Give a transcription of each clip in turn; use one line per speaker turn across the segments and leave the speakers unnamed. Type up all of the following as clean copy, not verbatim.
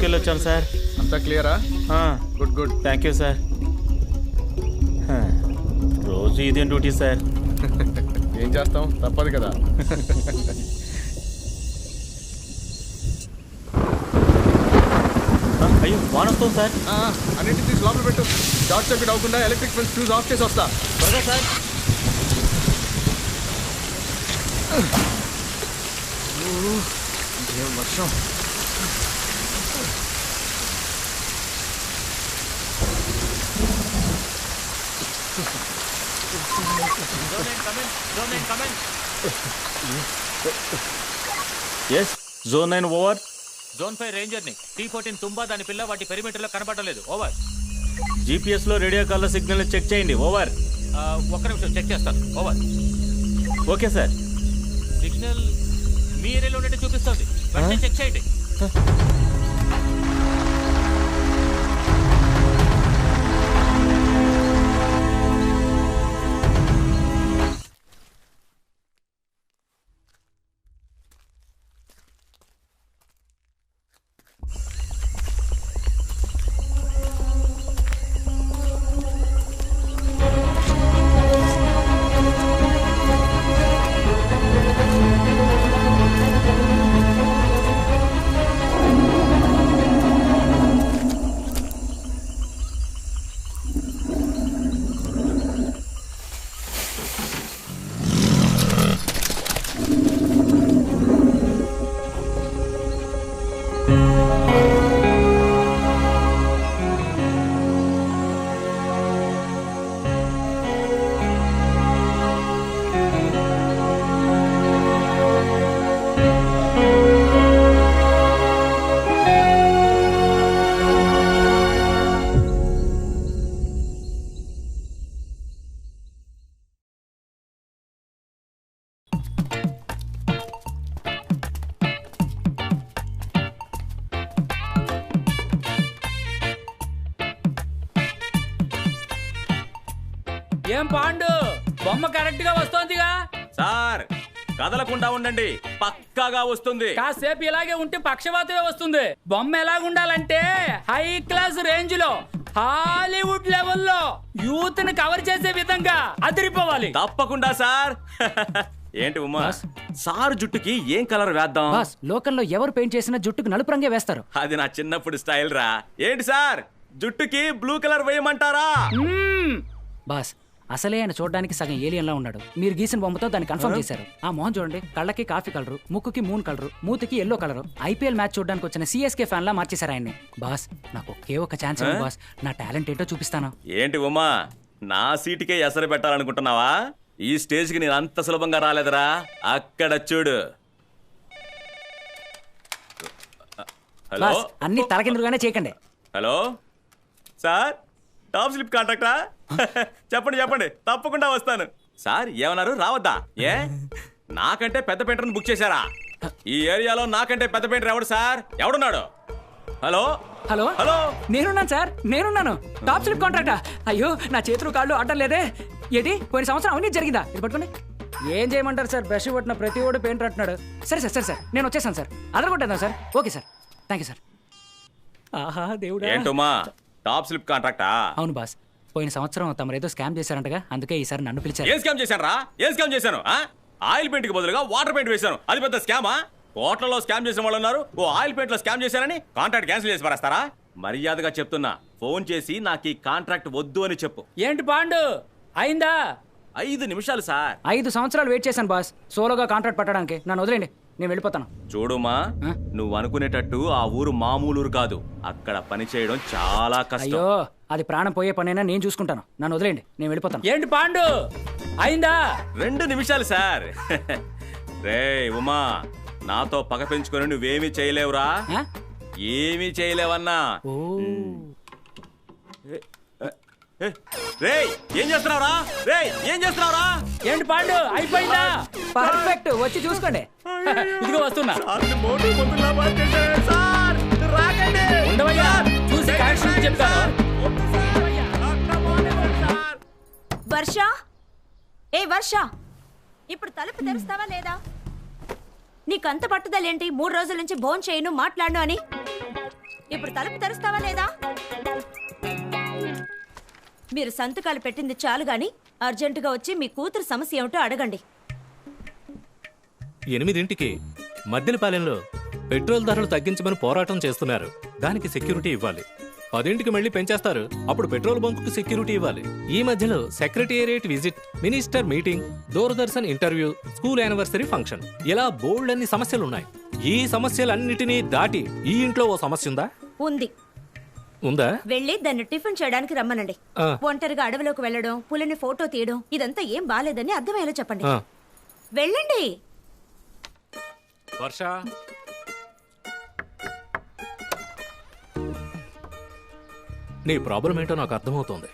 వెళ్ళొచ్చాను సార్.
అంతా క్లియరా? Good good,
thank you sir. రోజు ఇదేం డ్యూటీ సార్.
ఏం చేస్తాం, తప్పదు కదా.
అయ్యో వాన వస్తుంది సార్.
అన్నింటినీ తీసి లోపల పెట్టు. షార్ట్ సర్క్యూట్ అవ్వకుండా ఎలక్ట్రిక్ ఫెన్స్ ఫ్యూజ్ ఆఫ్ చేసి వస్తా.
త్వరగా సార్.
ఏం వర్షం.
Yes, zone 9 over.
Zone 5 ranger ని T14 తుంబా దాని పిల్ల వాటి పెరిమీటర్ లో కనబడలేదు. ఓవర్.
జీపీఎస్ లో రేడియో కాల్ సిగ్నల్ చెక్ చేయండి. ఓవర్.
ఒక్క నిమిషం చెక్ చేస్తాను. ఓవర్.
Okay sir.
సిగ్నల్ మీ ఏరియాలో ఉన్నట్టు చూపిస్తోంది. వెంటనే చెక్ చేయండి.
ఏం పాండు, బొమ్మ కరెక్ట్ గా వస్తోందిగా
సార్. కదలకుండా ఉండండి, పక్కాగా వస్తుంది.
కాసేపు ఇలాగే ఉంటే పక్షవాతమే వస్తుంది. బొమ్మ ఎలాగుండాలంటే హై క్లాస్ రేంజ్ లో, హాలీవుడ్ లెవెల్లో యూత్ ని కవర్ చేసే విధంగా అదిరిపోవాలి.
తప్పకుండా సార్. ఏంటి ఉమా, సార్ జుట్టుకి ఏం కలర్ వేద్దాం?
బాస్, లోకల్లో ఎవరు పెయింట్ చేసినా జుట్టుకు నలుపు రంగే వేస్తారు.
అది నా చిన్నప్పుడు స్టైల్ రా. ఏంటి సార్, జుట్టుకి బ్లూ కలర్ వేయమంటారా?
బాస్, అసలే ఆయన చూడడానికి సగం ఏలియన్ లా ఉన్నాడు. మీరు గీసిన బొమ్మతో దాన్ని కన్ఫర్మ్ చేశారు. ఆ మొహం చూడండి, కళ్ళకి కాఫీ కలరు, ముక్కుకి మూన్ కలరు, మూతికి ఎల్లో కలరు. ఐపీఎల్ మ్యాచ్ చూడడానికి వచ్చిన సిఎస్కే ఫ్యాన్ లా మార్చేశారు ఆయన్ని. బాస్, నాకు ఒకే ఒక ఛాన్స్ ఉంది బాస్. నా టాలెంట్ ఏంటో చూపిస్తాను.
ఏంటి ఉమా, నా సీటుకే ఎసరు పెట్టాలనుకుంటున్నావా? ఈ స్టేజ్ కి నేను అంత సులభంగా రాలేదురా. అక్కడ చూడు. హలో,
అన్ని తలకిందులుగానే చేయకండి.
హలో సార్, టాప్ స్లిప్ కాంట్రాక్టా? చెప్పండి చెప్పండి, తప్పకుండా వస్తాను. సార్ ఏమన్నారు, రావద్దా? ఏ నాకంటే పెద్ద పెయింటర్ని బుక్ చేశారా? ఈ ఏరియాలో నాకంటే పెద్ద పెయింటర్ ఎవడు సార్? ఎవడున్నాడు? హలో
హలో
హలో,
నేనున్నాను సార్, నేనున్నాను. టాప్ స్లిప్ కాంట్రాక్టా? అయ్యో, నా చేతులు కాళ్ళు ఆడటం లేదే. ఏంటి, పోయిన సంవత్సరం అవన్నీ జరిగిందా? ఇది పట్టుకోండి. ఏం చేయమంటారు సార్, బ్రష్ పట్టిన ప్రతి ఓడు పెయింటర్ అంటున్నాడు. సరే సార్, సరే సార్, నేను వచ్చేసాను సార్. అదరగొట్టేద్దాం sir. Okay sir, thank you sir. ఆహా దేవుడా.
ఏంటమ్మా, టాప్ స్లిప్ కాంట్రాక్టా?
అవును బాస్, పోయిన సంవత్సరం తమరేదో స్కామ్ చేశారంటగా, అందుకే ఈసారి నన్ను పిలిచారు.
ఏం స్కామ్ చేశాను రా? ఏం స్కామ్ చేశాను? ఆయిల్ పెయింట్ కి బదులుగా వాటర్ పెయింట్ వేశాను. అది పెద్ద స్కామా? కోట్లలో స్కామ్ చేసిన వాళ్ళు ఉన్నారు. ఓ ఆయిల్ పెయింట్ లో స్కామ్ చేశారని కాంట్రాక్ట్ క్యాన్సిల్ చేసి పారేస్తారా? మర్యాదగా చెప్తున్నా, ఫోన్ చేసి నాకు ఈ కాంట్రాక్ట్ వద్దు అని చెప్పు.
ఏంటి పాండు, అయిందా?
5 నిమిషాలు సార్.
5 సంవత్సరాలు వెయిట్ చేశాను బాస్, సోలోగా కాంట్రాక్ట్ పట్టడానికి. నన్ను వదిలేండి, నేను వెళ్ళిపోతాను.
చూడుమా, నువ్వు అనుకునేటట్టు ఆ ఊరు మామూలు ఊరు కాదు. అక్కడ పని చేయడం చాలా కష్టం.
అయ్యో, అది ప్రాణం పోయే పనైనా నేను చూసుకుంటాను. నన్ను వదిలేండి, నేను వెళ్ళిపోతాను. ఏంటి పాండు, అయిందా?
2 నిమిషాలు సార్. రే ఉమా, నాతో పగ పెంచుకొని నువ్వేమీ చేయలేవురా. ఏమీ చేయలేవన్నా. రేయ్, ఏం చేస్తున్నావురా? రేయ్, ఏం చేస్తున్నావురా?
ఏంటి పాండు, అయిపోయిందా? పర్ఫెక్ట్, వచ్చి చూసుకోండి. ఇదిగో వస్తున్నా. ఉండవయ్యా, చూసి కరెక్షన్ చెప్తాను.
వర్ష, ఏ వర్ష, ఇప్పుడు తలుపు తెరుస్తావా లేదా? నీకంత పట్టుదలేంటి 3 రోజుల నుంచి భోన్ చేయను మాట్లాడను అని? ఇప్పుడు తలుపు తెరుస్తావా లేదా? మీరు సంతకాలు పెట్టింది చాలు గాని అర్జెంటుగా వచ్చి మీ కూతురు సమస్య ఏమిటో అడగండి.
8ంటికి మద్దెలపాలెంలో పెట్రోల్ ధరలు తగ్గించమని పోరాటం చేస్తున్నారు. దానికి సెక్యూరిటీ ఇవ్వాలి. 10ంటికి మళ్ళీ పెంచేస్తారు. అప్పుడు పెట్రోల్ బంకుకు సెక్యూరిటీ ఇవ్వాలి. ఈ మధ్యలో secretariat visit, minister meeting, Doordarshan interview, school anniversary function, ఇలా బోల్డ్ అన్ని సమస్యలున్నాయి. ఈ సమస్యలన్నిటినీ దాటి ఈ ఇంట్లో ఓ సమస్య ఉందా?
ఉంది.
ఉందా?
వెళ్ళి దాన్ని టిఫిన్ చేయడానికి రమ్మనండి.
ఆ.
ఒంటరిగా అడవిలోకి వెళ్ళడం, పులిని ఫోటో తీయడం ఇదంతా ఏం బాలేదని అర్థమయ్యేలా చెప్పండి.
ఆ.
వెళ్ళండి.
వర్ష, నీ ప్రాబ్లం ఏంటో నాకు అర్థమవుతోంది.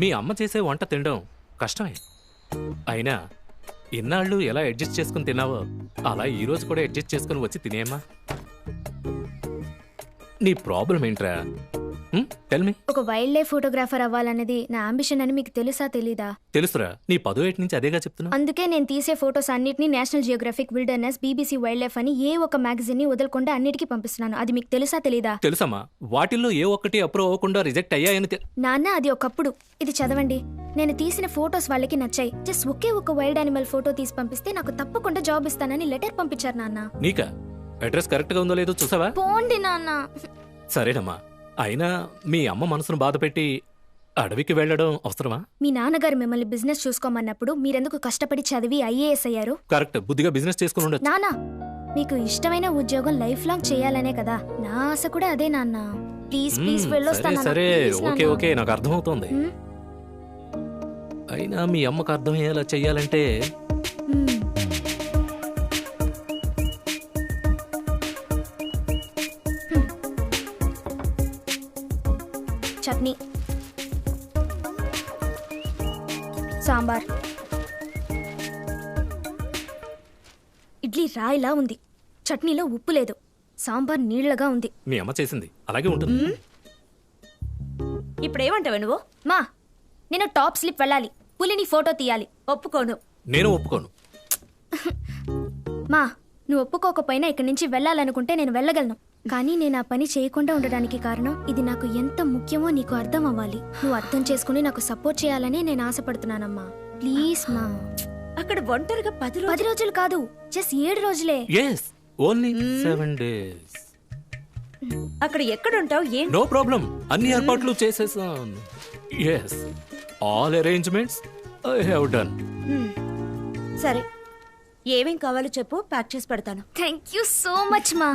మీ అమ్మ చేసే వంట తినడం కష్టమే. అయినా ఇన్నాళ్ళు ఎలా అడ్జస్ట్ చేసుకుని తిన్నావో అలా ఈ రోజు కూడా అడ్జస్ట్ చేసుకుని వచ్చి తినేమ్మా. నీ ప్రాబ్లం ఏంట్రా? Tell me.
ఒక వైల్డ్ లైఫ్ ఫోటోగ్రాఫర్ అవ్వాలనేది నా అంబిషన్ అని మీకు తెలుసా తెలీదా?
తెలుసురా, నీ 10వ ఏటి నుంచి అదేగా చెప్తున్నా.
అందుకే నేను తీసే ఫోటోస్ అన్నిటిని national geographic, wilderness, BBC wild life అని ఏ ఒక్క మ్యాగజైన్ ని వదలకుండా అన్నిటికీ పంపిస్తున్నాను. అది మీకు తెలుసా తెలీదా?
తెలుసమ్మా. వాటిల్లో ఏ ఒక్కటి అప్రూవ్ అవ్వకుండా రిజెక్ట్ అయ్యాయని
నాన్న, అది ఒకప్పుడు. ఇది చదవండి. నేను తీసిన ఫోటోస్ వాళ్ళకి నచ్చాయి. జస్ట్ ఒకే ఒక వైల్డ్ యానిమల్ ఫోటో తీసి పంపిస్తే నాకు తప్పకుండా జాబ్ ఇస్తానని లెటర్ పంపించారు నాన్న.
నీకా? అడ్రస్ కరెక్ట్ గా ఉందో లేదో చూసావా?
పోండి నాన్న.
సరేనమ్మా. అయినా మీ అమ్మ మనసును బాధపెట్టి అడవికి వెళ్ళడం అవసరమా?
మీ నాన్నగారు మిమ్మల్ని బిజినెస్ చూసుకోమన్నప్పుడు మీరెందుకు కష్టపడి చదివి IAS అయ్యారు?
కరెక్ట్. బుద్ధిగా బిజినెస్ చేసుకుని ఉండొచ్చు.
నానా, మీకు ఇష్టమైన ఉద్యోగం లైఫ్ లాంగ్ చేయాలనే కదా. నా ఆశ కూడా అదే నాన్న. ప్లీజ్ ప్లీజ్ వెళ్ళొస్తాను.
సరే ఓకే ఓకే, నాకు అర్థమవుతోంది. అయినా మీ అమ్మకు అర్థమయ్యేలా చెయ్యాలంటే
చట్నీ, సాంబార్, ఇడ్లీ రాయిలా ఉంది. చట్నీలో ఉప్పు లేదు. సాంబార్ నీళ్లగా ఉంది.
మీ అమ్మ చేసింది అలాగే ఉంటుంది.
ఇప్పుడు ఏమంటావు నువ్వు?
మా, నేను టాప్ స్లిప్ వెళ్ళాలి. పులిని ఫోటో తీయాలి.
ఒప్పుకోను.
నేను ఒప్పుకోను.
మా, నువ్వు ఒప్పుకోకపోయినా ఇక్కడి నుంచి వెళ్ళాలనుకుంటే నేను వెళ్ళగలను. కానీ నేను ఆ పని చేయకుండా ఉండడానికి కారణం ఇది నాకు ఎంత ముఖ్యమో నీకు అర్థం అవ్వాలి. నువ్వు అర్థం చేసుకుని నాకు సపోర్ట్ చేయాలని నేను ఆశపడుతున్నానమ్మా. ప్లీజ్ మా.
అక్కడ ఒంటరిగా 10
రోజులు కాదు, జస్ట్ 7 రోజులే.
yes only 7 days.
అక్కడ ఎక్కడుంటావు?
నో ప్రాబ్లం, అన్ని ఏర్పాట్లు చేసేసాను. yes all arrangements I have done.
సరే, ఏమేం కావాలో చెప్పు, ప్యాక్ చేసి పెడతాను.
థ్యాంక్ యూ సో మచ్ మా.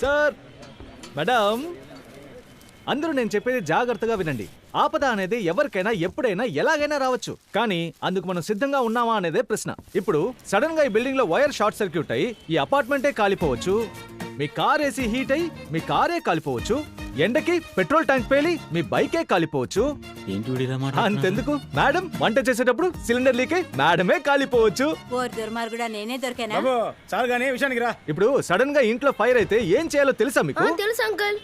సార్, మేడం, అందరూ నేను చెప్పేది జాగ్రత్తగా వినండి. ఆపద అనేది ఎవరికైనా ఎప్పుడైనా ఎలాగైనా రావచ్చు. కానీ అందుకు మనం సిద్ధంగా ఉన్నామా అనేదే ప్రశ్న. ఇప్పుడు సడన్ గా ఈ బిల్డింగ్ లో వైర్ షార్ట్ సర్క్యూట్ అయ్యి ఈ అపార్ట్మెంటే కాలిపోవచ్చు. మీ కార్ ఏసీ హీట్ అయ్యి మీ కారే కాలిపోవచ్చు. ఎండకి పెట్రోల్ ట్యాంక్ పేలి మీ బైకే కాలిపోవచ్చు. అంతెందుకు మేడం, వంట చేసేటప్పుడు సిలిండర్ లీక్ అయి మేడమే కాలిపోవచ్చు.
నేనే దొరికానా?
చాలుగానే విషయానికి రా. ఇప్పుడు సడన్ గా ఇంట్లో ఫైర్ అయితే ఏం చేయాలో తెలుసా మీకు?
తెలుసు అంకుల్.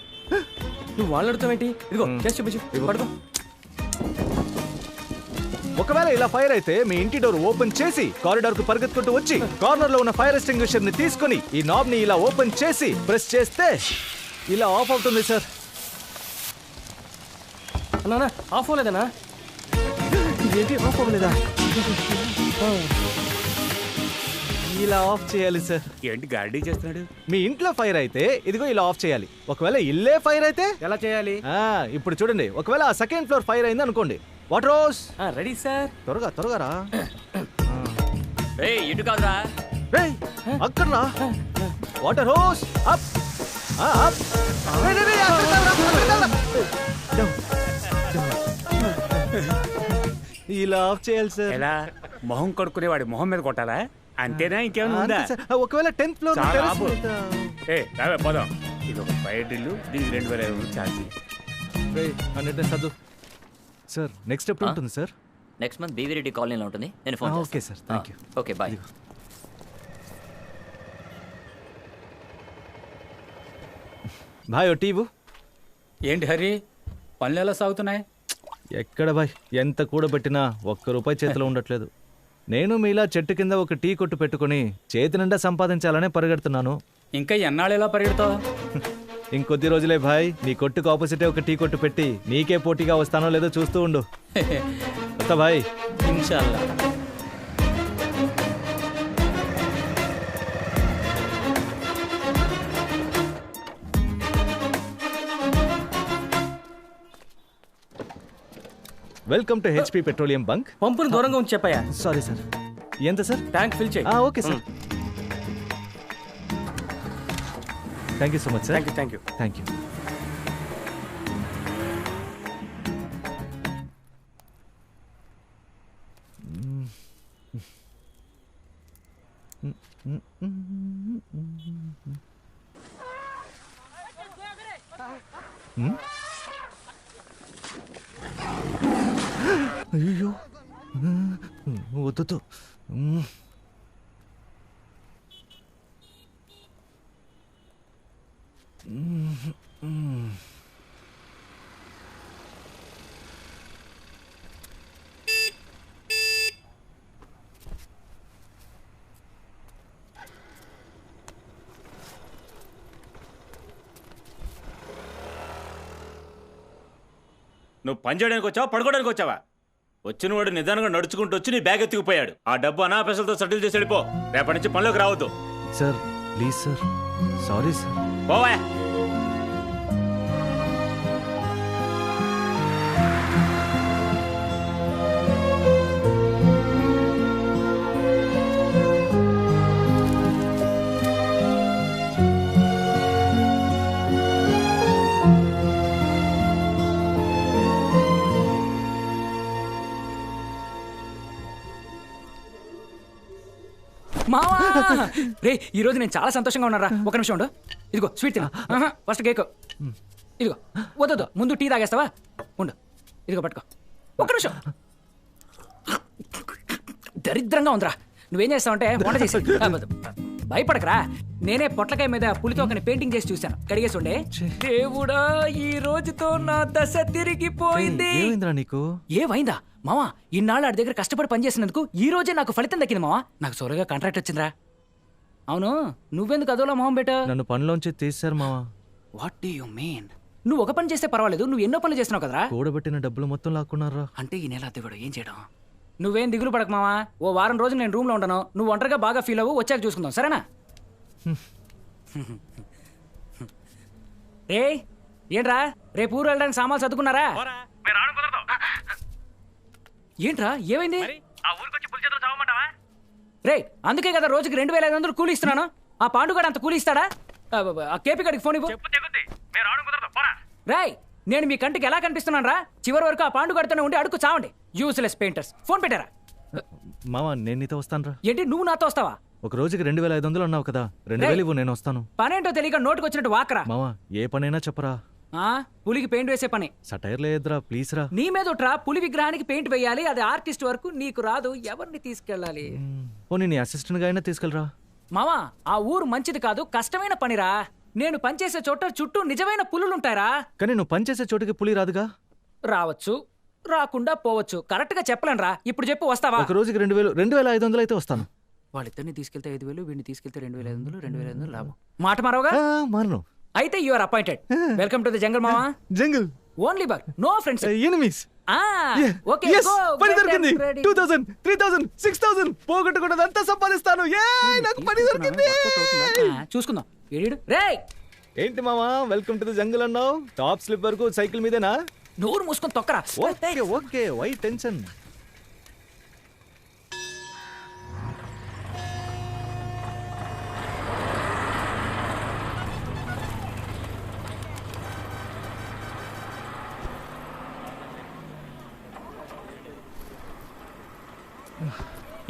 నువ్వు వాళ్ళడుతావేంటి? ఇదిగో క్యాష్ చూపించు. పడుకో. ఒకవేళ ఇలా ఫైర్ అయితే మీ ఇంటి డోర్ ఓపెన్ చేసి కారిడార్ కు పరిగెత్తుకుంటూ వచ్చి కార్నర్ లో ఉన్న ఫైర్ ఎక్స్టింగ్విషర్ ని తీసుకొని ఈ నాబ్ ని ఇలా ఓపెన్ చేసి ప్రెస్ చేస్తే ఇలా ఆఫ్ అవుతుంది సార్.
అన్నా ఆఫ్ అవ్వలేదనా?
ఏంటి ఆఫ్ అవ్వలేదా? ఇలా ఆఫ్ చేయాలి సార్.
ఏంటి గాడి చేస్తున్నాడు?
మీ ఇంట్లో ఫైర్ అయితే ఇదిగో ఇలా ఆఫ్ చేయాలి. ఒకవేళ ఇల్లే ఫైర్ అయితే
ఎలా చేయాలి?
ఇప్పుడు చూడండి, ఒకవేళ ఆ సెకండ్ ఫ్లోర్ ఫైర్ అయింది అనుకోండి. Water hose
ready sir.
త్వరగా రా.
ఇటు కాదురా,
రేయ్, అక్కడ రా. Water hose up up. ఇలా ఆఫ్ చేయాలి సార్.
ఎలా? మొహం కడుక్కునేవాడి మొహం మీద కొట్టాలా? అంతేనా? ఇంకేమైనా ఉందా?
ఒకవేళ 10th ఫ్లోర్
రావే పోదాం. ఇది ఒక ఫైర్ డ్రిల్, దీనికి 2500 ఛార్జీ.
చదువు సార్. నెక్స్ట్ ఎప్పుడు ఉంటుంది sir?
Next month BV Reddy కాలనీలో ఉంటుంది. నేను ఫోన్ చేస్తాను.
Okay sir, thank you.
Okay bye.
Bye. ఓ టీవు.
ఏంటి హరి, పనులు ఎలా సాగుతున్నాయి?
ఎక్కడ బాయ్, ఎంత కూడబెట్టినా ₹1 చేతిలో ఉండట్లేదు. నేను మీలా చెట్టు కింద ఒక టీ కొట్టు పెట్టుకుని చేతి నిండా సంపాదించాలనే పరిగెడుతున్నాను.
ఇంకా ఎన్నాళ్ళు ఎలా పరిగెడతావు?
ఇంకొద్ది రోజులే భాయ్, నీ కొట్టుకు ఆపోజిటే ఒక టీ కొట్టు పెట్టి నీకే పోటీగా వస్తానో లేదో చూస్తూ ఉండు. వస్తా భాయ్.
ఇన్షాల్లా.
Welcome to HP petroleum bunk.
పంపును దూరంగా ఉంచి చెప్పాయా?
Sorry sir. ఎంత సార్?
ట్యాంక్ ఫిల్ చేయి.
Okay sir. Thank you so much sir.
Thank you.
Thank you. అయ్యో వద్దు.
నువ్వు పని చేయడానికి వచ్చావా పడుకోవడానికి వచ్చావా? వచ్చిన వాడు నిదానంగా నడుచుకుంటూ వచ్చి నీ బ్యాగ్ ఎత్తుకుపోయాడు. ఆ డబ్బు అనాపేసలతో సెటిల్ చేసి వెళ్ళిపో. రేపటి నుంచి పనిలోకి రావద్దు.
Sir please sir. Sorry sir.
పోవా.
మావా రే, ఈ రోజు నేను చాలా సంతోషంగా ఉన్నారా. ఒక నిమిషం ఉండు. ఇదిగో స్వీట్ తిను. First cake. ఇదిగో వద్దు, ముందు టీ తాగేస్తావా? ఉండు, ఇదిగో పట్టుకో. ఒక్క నిమిషం. దరిద్రంగా ఉందిరా. నువ్వేం చేస్తావంటే వంట చేసి భయపడకరా. నేనే పొట్లకాయ మీద పులితో ఒక పెయింటింగ్ చేసి చూశాను. కడిగేసి ఉండే. దేవుడా, ఈ రోజుతో నా దశ తిరిగిపోయింది.
నీకు
ఏమైందా మావా? ఇన్నాళ్ళు ఆడి దగ్గర కష్టపడి పనిచేసినందుకు ఈ రోజే నాకు ఫలితం దక్కింది మావా. నాకు సొరగా కాంట్రాక్ట్ వచ్చిందిరా. అవును, నువ్వెందుకు అదోలా మొహం బెట?
నన్ను పనిలోంచి తీశారు మావా.
What do you mean? నువ్వు ఒక పని చేస్తే పర్వాలేదు, నువ్వు ఎన్నో పనులు చేస్తున్నావు కదరా.
కూడబెట్టిన డబ్బులు మొత్తం లాక్కున్నారా?
అంటే ఈ నెల దిగుడు ఏం చేయడం? నువ్వేం దిగులు పడక మావా. ఓ వారం రోజులు నేను రూమ్ లో ఉంటాను. నువ్వు ఒంటరిగా బాగా ఫీల్ అవ్వు. వచ్చాక చూసుకుందాం, సరేనా? రే ఏంట్రా, రేపు ఊరు వెళ్ళడానికి సామాన్లు సర్దుకున్నారా? ఏంట్రా ఏమైంది? రే అందుకే కదా రోజుకి 2500 కూలి ఇస్తున్నాను. ఆ పాండుగాడు అంత కూలి ఇస్తాడా? ఆ కేపీ గడికి ఫోన్ ఇవ్వు. రేయ్, నేను మీ కంటికి ఎలా కనిపిస్తున్నాను రా? చివరి వరకు ఆ పాండుగాడితోనే ఉండి అడుగు చావండి. Useless painters. ఫోన్ పెట్టారా?
మావా నేను నీతో వస్తాను రా.
ఏంటి నువ్వు నాతో వస్తావా?
ఒక రోజుకి 2500 అన్నావు కదా, 2000 ఇవ్వు, నేను వస్తాను.
పనేంటో తెలియక నోటుకు వచ్చినట్టు వాకరా.
మావా ఏ పనైనా చెప్పరా.
పులికి పెయింట్ వేసే పని.
సటైర్ లేదురా, ప్లీజ్ రా.
నీ మీదట్రా పులి విగ్రహానికి పెయింట్ వేయాలి. అది ఆర్టిస్ట్ వరకు నీకు రాదు. ఎవరిని తీసుకెళ్ళాలి?
పోనీ నీ అసిస్టెంట్ గా అయినా తీసుకెళ్ళరా.
మావా ఆ ఊరు మంచిది కాదు, కష్టమైన పనిరా. నేను పనిచేసే చోట చుట్టూ నిజమైన పులులుంటాయరా.
కానీ నువ్వు పనిచేసే చోటుకి పులి రాదుగా.
రావచ్చు, రాకుండా పోవచ్చు. కరెక్ట్ గా చెప్పలేను రా. ఇప్పుడు చెప్పు, వస్తావా?
ఒక రోజుకి 2500 అయితే వస్తాను.
వాళ్ళిద్దరిని తీసుకెళ్తే 5000, వీడిని తీసుకెళ్తే 2500, 2500 లాభం. మాట మారవగా?
మారను.
అయితే you are appointed. Welcome to the jungle మావా.
Jungle
only bug, no friends,
enemies.
Okay go.
పని దొరికింది. 2000, 3000, 6000 పోగొట్టుకున్నదంతా సంపాదిస్తాను. నాకు పని దొరికింది.
చూసుకుందాం. రేయ్
ఏంటి మావా వెల్కమ్ టు ది జంగల్ అన్నావు? టాప్ స్లిప్ వరకు సైకిల్ మీదేనా?
నోరు మూసుకొని తొక్కరా.
Okay why tension?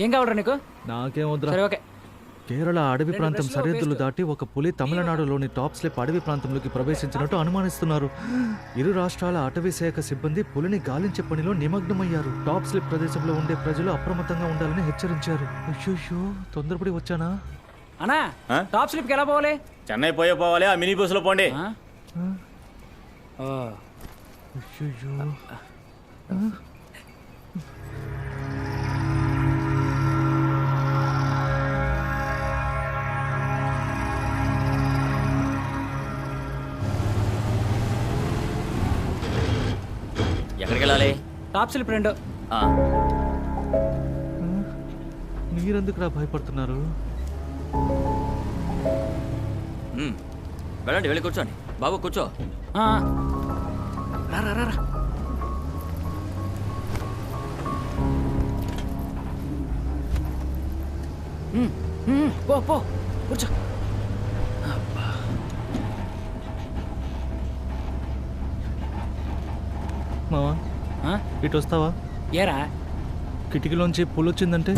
ఏం కావాలరా నీకు?
నాకేం వద్దురా.
సరే ఓకే.
కేరళ అడవి ప్రాంతం సరిహద్దులు దాటి ఒక పులి తమిళనాడులోని టాప్ స్లిప్ అడవి ప్రాంతంలోకి ప్రవేశించినట్టు అనుమానిస్తున్నారు. ఇరు రాష్ట్రాల అటవీ శాఖ సిబ్బంది పులిని గాలించే పనిలో నిమగ్నమయ్యారు. టాప్ స్లిప్ ప్రదేశంలో ఉండే ప్రజలు అప్రమత్తంగా ఉండాలని హెచ్చరించారు. అయ్యో తొందరపడి వచ్చానా?
అన్నా టాప్ స్లిప్ కి ఎలా పోవాలి?
చెన్నై పోవాలి. ఆ మినీ బస్ లో పోండి.
అయ్యో
ఎక్కడికి వెళ్ళాలి?
Top slip 2.
మీరెందుకురా భయపడుతున్నారు?
వెళ్ళండి, వెళ్ళి కూర్చోండి. బాబు కూర్చో.
రా రా రా రా. పో పో కూర్చో.
మావా ఇటు వస్తావా?
ఏరా
కిటికీలోంచి పూలు వచ్చిందంటే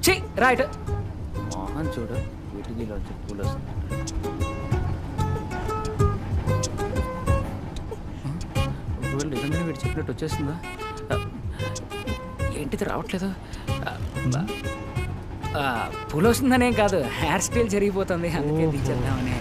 ఛీ రైట్. మోహన్ చూడు, కిటికీలోంచి పూలు వస్తుంది. ఒకవేళ నిజంగానే వీడు చెప్పినట్టు వచ్చేస్తుందా? ఏంటిది రావట్లేదు? పూలు వస్తుందనేం కాదు, హెయిర్ స్టైల్ జరిగిపోతుంది, అందుకే తీసేద్దామని.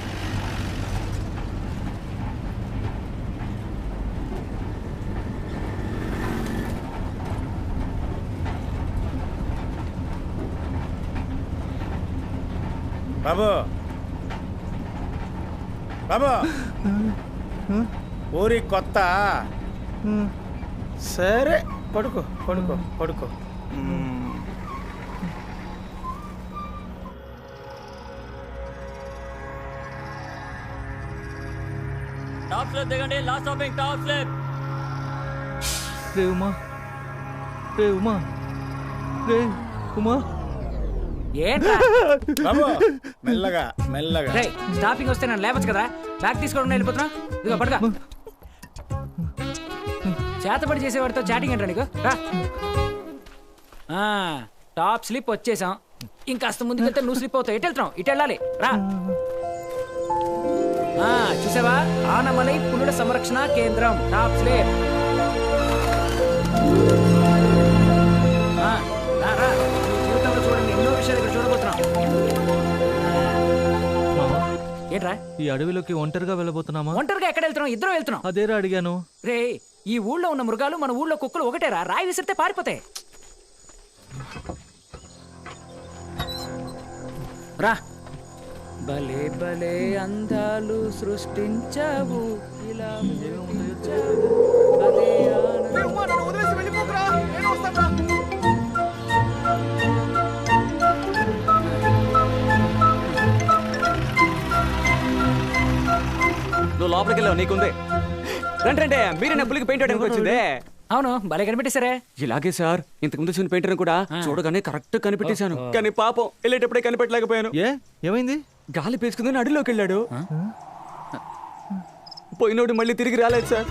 బాబు బాబు ఊరి కొత్త. సరే పడుకో పడుకో పడుకో.
టాప్ స్లిప్ దిగండి. Last stopping top slip.
రే ఉమా, రే ఉమా, రే ఉమా.
ఏంట్రా
బాబు మెల్లగా మెల్లగా.
రేయ్, స్టాపింగ్ వస్తే నన్ను లేవచ్చు కదా, బ్యాగ్ తీసుకోవడం వెళ్ళిపోతున్నా. ఇదిగో పడక. చేతబడి చేసేవాడితో చాటింగ్ ఏంట్రా నీకు? రా. టాప్ స్లిప్ వచ్చేసాం. ఇంకాస్త ముందుకు వెళ్తే నువ్వు స్లిప్ అవుతావు. ఎటు వెళ్తున్నావు? ఇటు వెళ్ళాలి. రా. చూసావా, ఆనమలై పులుల సంరక్షణ కేంద్రం టాప్ స్లిప్. జీవితంలో చూడండి, ఎన్నో విషయాలు ఇక్కడ చూడబోతున్నాం. ఏంట్రా,
ఈ అడవిలోకి ఒంటరిగా వెళ్ళబోతున్నామా?
ఒంటరిగా ఎక్కడ వెళ్తున్నాం? ఇద్దరం వెళ్తున్నాం.
అదేరా అడిగాను.
రే, ఈ ఊళ్ళో ఉన్న మృగాలు మన ఊళ్ళో కుక్కలు ఒకటేరా. రాయి విసిరితే పారిపోతాయి. రా. భలే భలే అందాలు సృష్టించావు, ఇలా సృష్టించావు, భలే
నువ్వు లోపలికి వెళ్ళావు, నీకుంది. రండి, మీరే నా పులికి పెయింట్ వేయడానికి వచ్చిందే.
అవును, భలే కనిపెట్టేశారే.
ఇలాగే సార్, ఇంతకుముందు చూసిన పెయింటర్ కూడా చూడగానే కరెక్ట్ కనిపెట్టేశాను. కానీ పాపం వెళ్ళేటప్పుడే కనిపెట్టలేకపోయాను.
ఏమైంది?
గాలి పీల్చుకుందని అడవిలోకి వెళ్ళాడు. పోయినోడు మళ్ళీ తిరిగి రాలేదు సార్.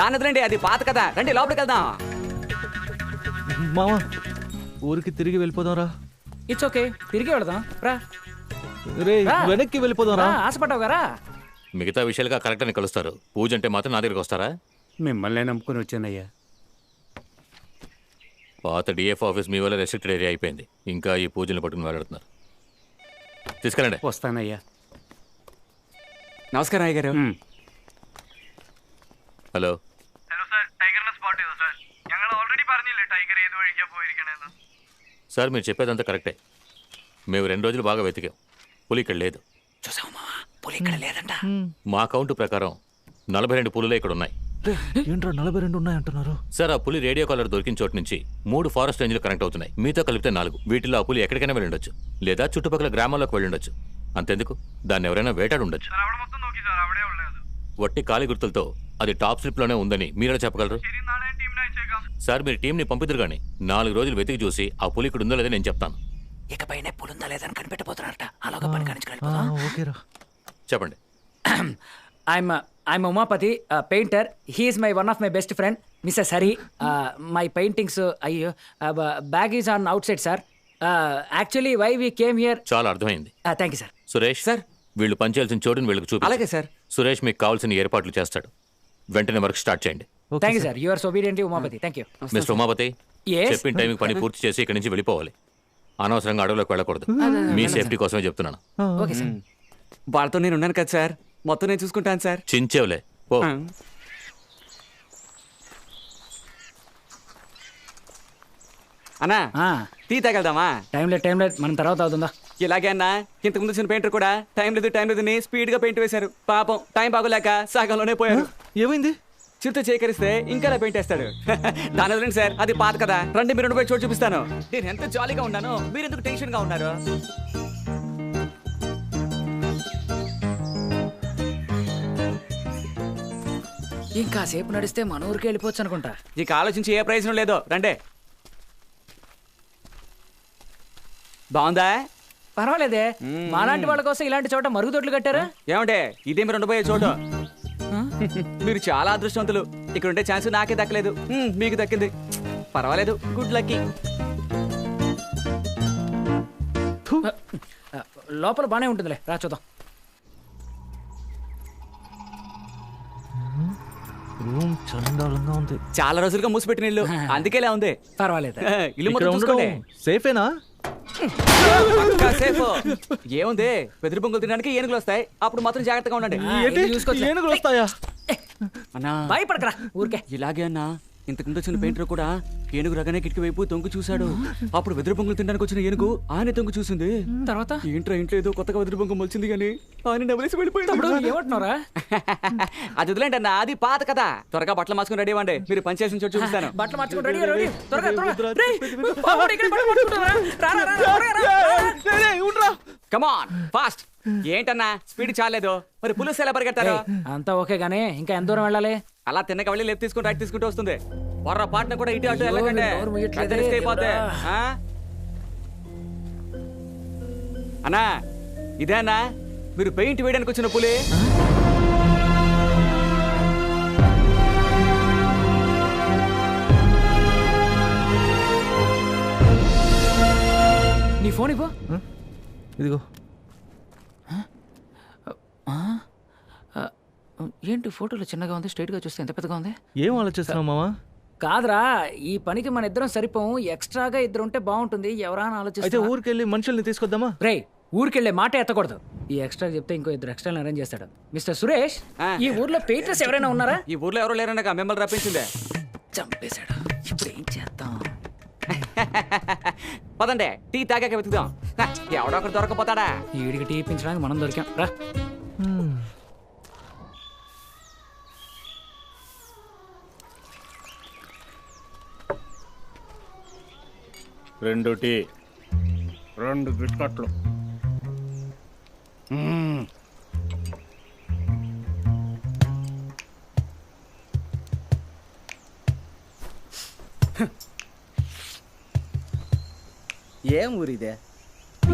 దాని రండి, అది పాత కదా. రండి లోపలికి వెళ్దాం.
మావా, ఊరికి తిరిగి వెళ్ళిపోదాం రా.
ఇట్స్ ఓకే, తిరిగి వెళదాం. రా.
రే, వెనక్కి వెళ్ళిపోదాం రా.
ఆశపడ్డావు కదా.
మిగతా విషయాలుగా కరెక్ట్ అని కలుస్తారు. పూజ అంటే మాత్రం నా దగ్గరికి వస్తారా?
మిమ్మల్ని నమ్ముకుని వచ్చానయ్యా.
పాత డిఎఫ్ ఆఫీస్ మీ వల్ల రెస్ట్రిక్టెడ్ ఏరియా అయిపోయింది. ఇంకా ఈ పూజలు పట్టుకుని వెళ్ళడుతున్నారు. తీసుకెళ్ళండి.
వస్తానయ్యా.
నమస్కారం అయ్య గారు.
ഹലോ
ഹലോ സാർ ടൈഗറിനെ സ്പോട്ട് ചെയ്തു സാർ. ഞങ്ങൾ ഓൾറെഡി പറഞ്ഞില്ലേ ടൈഗർ ഏത് വഴിക്കാ പോയിരിക്കണേന്ന്.
సార్ మీరు చెప్పేదంతా కరెక్టే. మేము 2 రోజులు బాగా వెతికాం. పులి ఇక్కడ లేదు.
చూసావు మావా, పులి ఇక్కడ లేదంట.
మా కౌంట్ ప్రకారం 42 పులులే ఇక్కడ ఉన్నాయి.
ఏంట్రా 42 ఉన్నాయంటున్నారు?
సార్, ఆ పులి రేడియో కాలర్ దొరికిన చోటు నుంచి 3 ఫారెస్ట్ రేంజ్లు కనెక్ట్ అవుతున్నాయి. మీతో కలిపితే 4. వీటిలో ఆ పులి ఎక్కడికైనా వెళ్ళుండొచ్చు, లేదా చుట్టుపక్కల గ్రామాల్లోకి వెళ్ళుండొచ్చు. అంతెందుకు, దాన్ని ఎవరైనా వేటాడు ఉండొచ్చు.
సార్ അവിടെ మొత్తం നോക്കി സാർ, അവിടെ ഉള്ളത്.
వట్టి కాలి గుర్తులతో అది టాప్ స్లిప్ లోనే ఉందని మీరే చెప్పగలరు?
ശരി, നാളെ ടീമിനെ അയച്ചേക്കാം.
సార్, మీరు టీంని పంపిద్దరు కానీ 4 రోజులు వెతికి చూసి ఆ పులి ఇక్కడ ఉందో లేదో నేను చెప్తాను.
ఇకపైనే పులుందా లేదని కనిపెట్టబోతున్నారట. అలాగా పని కానించుకెళ్ళిపోదాం.
ఓకేరా,
చెప్పండి.
I'm Umapati, painter. He is one of my best friend, Mrs. Hari. My paintings, bag is on outside, sir. Actually, why we came here...
చాలా అర్థమైంది.
Thank you, sir.
Suresh sir, వీళ్ళు పనిచేయాల్సిన చోటుని వీళ్ళకి చూపి.
అలాగే సార్.
సురేష్ మీకు కావాల్సిన ఏర్పాట్లు చేస్తాడు. వెంటనే వర్క్ స్టార్ట్ చేయండి.
Thank you, sir. You are so obedient, Umapati. Thank you.
Mister Umapathi,
Yes.
చెప్పిన టైంకి పని పూర్తి చేసి ఇక్కడి నుంచి వెళ్ళిపోవాలి. అనవసరంగా అడవులోకి వెళ్ళకూడదు. మీ సేఫ్టీ కోసమే చెప్తున్నాను.
Okay, sir.
వాళ్ళతో నేను ఉన్నాను కదా సార్, మొత్తం నేను చూసుకుంటాను సార్.
చించేవులే,
పో.
అన్నా టీ తాగెళ్దామా?
టైం లేదు మనం తర్వాత అవుతుందా?
ఇలాగే అన్నా, ఇంతకు ముందు వచ్చిన పెయింటర్ కూడా టైం లేదని స్పీడ్ గా పెయింట్ వేశారు. పాపం టైం బాగోలేక సగంలోనే పోయారు.
ఏమైంది?
చిరుత చేకరిస్తే ఇంకా పెయింట్ వేస్తాడు. దాని వదిలేండి సార్, అది పాత కదా. రండి మీరు పోయి చోటు చూపిస్తాను. నేను ఎంత జాలీగా ఉన్నాను, మీరు ఎందుకు టెన్షన్ గా ఉన్నారు?
ఇంకా సేపు నడిస్తే మన ఊరికి వెళ్ళిపోవచ్చు అనుకుంటా.
ఇక ఆలోచించి ఏ ప్రయోజనం లేదో. రండే. బాగుందా?
పర్వాలేదే, మాలాంటి వాళ్ళ కోసం ఇలాంటి చోట మరుగుదొడ్లు కట్టారా?
ఏమంటే ఇదే మీరు ఉండబోయే చోటు. మీరు చాలా అదృష్టవంతులు. ఇక్కడ ఉండే ఛాన్స్ నాకే దక్కలేదు, మీకు దక్కింది. పర్వాలేదు, గుడ్ లక్కీ.
లోపల బానే ఉంటుందిలే, రా చూద్దాం.
రూమ్ చండాలంగా ఉంది.
చాలా రోజులుగా మూసిపెట్టిన ఇల్లు, అందుకే ఇలా ఉంది.
పర్వాలేదు,
ఇల్లు మొత్తం చూసుకోండి.
సేఫేనా?
సేఫ్ ఏముంది, వెదురు బొంగులు తినడానికి ఏనుగులు వస్తాయి, అప్పుడు మాత్రం జాగ్రత్తగా ఉండండి.
ఏనుగులు వస్తాయా?
అన్నా
భయపడకరా ఊరికే.
ఇలాగే అన్నా, ఇంతకుముందు వచ్చిన పెయింటర్ కూడా ఏనుగు రగనే కిటికీ వైపు తొంగి చూశాడు. అప్పుడు వెదురు బొంగులు తినడానికి వచ్చిన ఏనుగు ఆయన తొంగి చూసింది.
తర్వాత
ఏంట్రా ఇంట్లో ఏదో కొత్తగా వెదురు బొంగు మొలిచింది కానీ ఆయన నవ్వేసి వెళ్ళిపోయాడు.
ఏమంటున్నారా?
అది వదిలేండి అన్న, అది పాత కదా. త్వరగా బట్టలు మార్చుకుని రెడీ అవ్వండి, మీరు పని చేసిన చోటు చూపిస్తాను.
బట్టలు మార్చుకుని రెడీ
కమాన్ ఫాస్ట్. ఏంటన్నా స్పీడ్ చాలేదు, మరి పులుసు ఎలా పరిగెడతారు?
అంతా ఓకే గానీ ఇంకా ఎంత దూరం వెళ్ళాలి?
అలా తిన్నక వెళ్ళి లెఫ్ట్ తీసుకుని రైట్ తీసుకుంటూ వస్తుంది. పొర్ర పాటన కూడా ఇటు అటు వెళ్ళకండి, అయిపోతే. అన్నా ఇదే అన్నా మీరు పెయింట్ వేయడానికి వచ్చిన పులి.
నీ ఫోన్ ఇవ్వు.
ఇదిగో.
ఏంటి ఫోటోలో చిన్నగా ఉంది, స్ట్రైట్ గా చూస్తే ఎంత పెద్దగా ఉంది?
ఏం ఆలోచిస్తున్నావు మామా?
కాదురా, ఈ పనికి మన ఇద్దరం సరిపోము, ఎక్స్ట్రాగా ఇద్దరు ఉంటే బాగుంటుంది. ఎవరైనా
అయితే
ఆలోచిస్తే
ఊరికెళ్ళి మనుషుల్ని తీసుకొద్దామా?
రే, ఊరికెళ్ళే మాట ఎత్తకూడదు. ఈ ఎక్స్ట్రా చెప్తే ఇంకో ఇద్దరు ఎక్స్ట్రా అరేంజ్ చేస్తాడు. మిస్టర్ సురేష్, ఈ ఊర్లో పెయింటర్స్ ఎవరైనా ఉన్నారా?
ఈ ఊర్లో ఎవరో లేరనగా మిమ్మల్ని రప్పించిందే.
చంపేశాడు. ఇప్పుడు ఏం చేద్దాం?
పదండి టీ తాగాక వెతుకుదాం. ఎవడో ఒకటి దొరకపోతాడా?
ఈడికి టీ ఇప్పించడానికి మనం దొరికాం. రా.
రెండు టీ,
2 బిస్కట్లు.
ఏం ఊరిదే?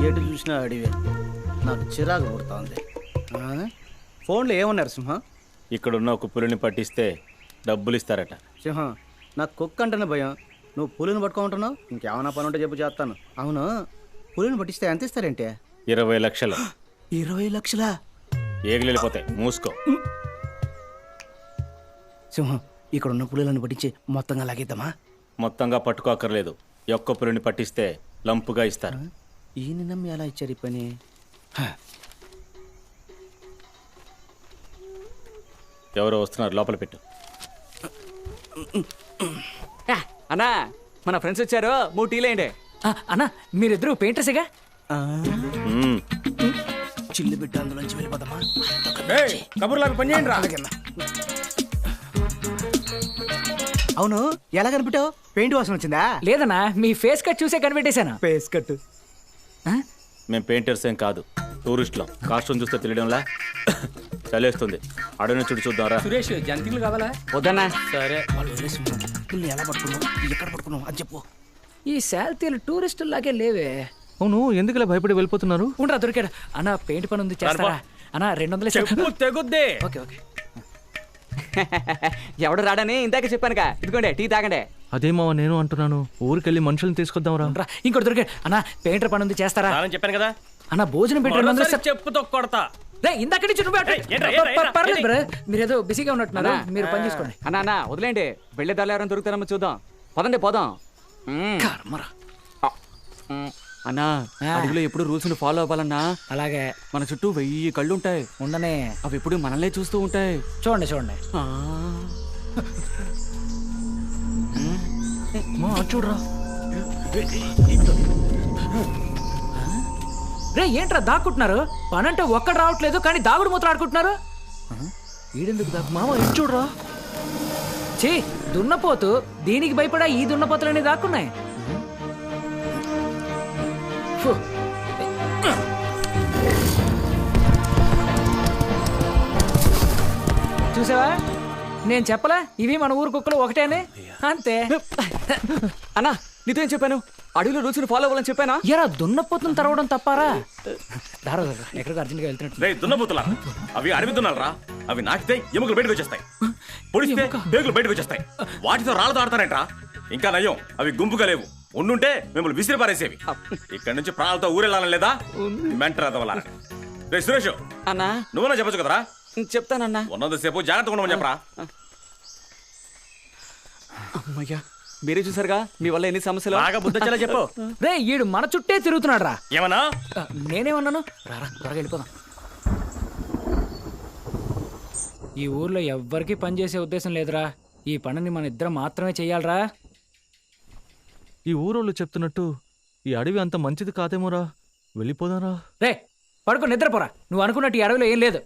ఎటు చూసినా అడివే. నాకు చిరాకు పుడుతోంది. ఫోన్లో ఏమన్నారు సింహం?
ఇక్కడున్న ఒక పులిని పట్టిస్తే డబ్బులు ఇస్తారట.
సింహం, నాకు కుక్క అంటేనే భయం. నువ్వు పులిని పట్టుకుంటున్నావు, ఇంకేమైనా పని ఉంటే చెప్పు చేస్తాను. అవును, పులిని పట్టిస్తే ఎంత ఇస్తారంటే?
20 లక్షలు.
20 లక్షలా?
ఏగులు వెళ్ళిపోతాయి, మూసుకో.
సింహం, ఇక్కడ ఉన్న పులులను పట్టించి మొత్తంగా లాగేద్దామా?
మొత్తంగా పట్టుకోక్కర్లేదు, ఒక్క పులిని పట్టిస్తే లంపుగా ఇస్తారు.
ఈయన నమ్మి ఎలా ఇచ్చారు ఈ పని?
ఎవరో వస్తున్నారు, లోపల పెట్టు.
అన్నా మన ఫ్రెండ్స్ వచ్చారు, 3 టీలేండి.
అన్నా మీరిద్దరు పెయింటర్సేగా?
చిల్లు బిడ్డ అందులోంచి వెళ్ళిపోదామా?
కబుర్లాగా పని చేయండి రా.
అవును, ఎలా కనిపెట్టావు? పెయింట్ వాసన వచ్చిందా?
లేదన్నా, మీ ఫేస్ కట్ చూసే కనిపెట్టేశాను.
Face cut?
మేము పెయింటర్స్ ఏం కాదు, టూరిస్టులం. కాస్ట్యూమ్ చూస్తే తెలియడంలా చలేస్తుంది. అడవిని చుట్టూ చూద్దాంరా.
సురేష్, జంతికలు కావాలా?
వద్దన్నా.
సరే.
ఎలా పట్టుకున్నావు, ఎక్కడ పట్టుకున్నావు అది చెప్పు.
ఈ శాల్తీలు టూరిస్టులాగే లేవే.
అవును, ఎందుకులా భయపడి వెళ్ళిపోతున్నారు?
ఉండరా, దొరికాడు. అన్న పెయింట్ పని ఉంది, చేస్తారా? అన్న 200
తెగుద్ది.
Okay okay.
ఎవడు రాడని ఇందాక చెప్పానుగా. ఇదిగోండి టీ తాగండి.
అదే మావా నేను అంటున్నాను, ఊరికెళ్ళి మనుషుల్ని తీసుకొద్దాం రా.
ఇంకోటి దొరికాడు. అన్న పెయింటర్ పని ఉంది, చేస్తారా?
చెప్పాను కదా.
అన్న భోజనం పెట్టి
చెప్పుతో కొడతా.
ఇందాక నుంచి పర్లేదు బ్రో, మీరేదో బిజీగా ఉన్నట్టున్నారా, మీరు పని చేసుకోండి.
అన్నా వదిలేండి, వెళ్ళే దారిలో ఎవరైనా దొరుకుతారమ్మా చూద్దాం. పదండి పోదాం. అన్నా అడవిలో ఎప్పుడు రూల్స్ ఫాలో అవ్వాలన్నా.
అలాగే.
మన చుట్టూ 1000 కళ్ళు ఉంటాయి.
ఉండనే.
అవి ఎప్పుడు మనల్నే చూస్తూ ఉంటాయి.
చూడండి చూడండి.
చూడరా.
రే ఏంట్రా దాక్కుంటున్నారు? పనంటే ఒక్కడు రావట్లేదు కానీ దాగుడు మూతలు ఆడుకుంటున్నారు.
ఈడెందుకు దాకు మామ ఇటు చూడరా.
చీ దున్నపోతు, దీనికి భయపడా ఈ దున్నపోతులన్నీ దాక్కున్నాయి. చూసావా, నేను చెప్పలా ఇవి మన ఊరు కుక్కలు ఒకటేనే. అంతే.
అన్నా నీతో ఏం చెప్పాను? అడవిలో రూల్స్ ఫాలో అవ్వాలని చెప్పానా?
ఎరా దున్నపోతును తరవడం తప్పారా? దారా ఎక్కడికి అర్జెంట్గా వెళ్తున్నట్టు.
దున్నపోతులా అవి అడవి దున్నాలరా. అవి నాకితే ఎముకలు బయటకు వచ్చేస్తాయి, పొడిస్తే పేగులు బయటకు వచ్చేస్తాయి. వాటితో రాళ్ళతో ఆడతారంట్రా. ఇంకా నయం అవి గుంపుగా లేవు. ఉండుంటే మిమ్మల్ని విసిరి పారేసేవి. ఇక్కడ నుంచి ప్రాణాలతో ఊరెళ్ళాలని లేదా? మెంటరాదవలా. రే సురేష్
అన్నా,
నువ్వునా చెప్పచ్చు కదరా?
చెప్తానన్నా.
ఉన్నంతసేపు జాగ్రత్తగా ఉండమని చెప్పరా.
అమ్మయ్యా, మీరే చూసారుగా మీ వల్ల ఎన్ని సమస్యలు.
బాగా బుద్ధొచ్చేలా చెప్పు.
రే ఈడు మన చుట్టే తిరుగుతున్నాడు రా.
ఏమన్నా?
నేనేమన్నాను? రారా త్వరగా వెళ్ళిపోదాం. ఈ ఊర్లో ఎవ్వరికీ పనిచేసే ఉద్దేశం లేదురా. ఈ పనిని మన ఇద్దరం మాత్రమే చెయ్యాలరా.
ఈ ఊరోళ్ళు చెప్తున్నట్టు ఈ అడవి అంత మంచిది కాదేమోరా. వెళ్ళిపోదారా.
రే పడుకో, నిద్రపోరా. నువ్వు అనుకున్నట్టు ఈ అడవిలో ఏం లేదు.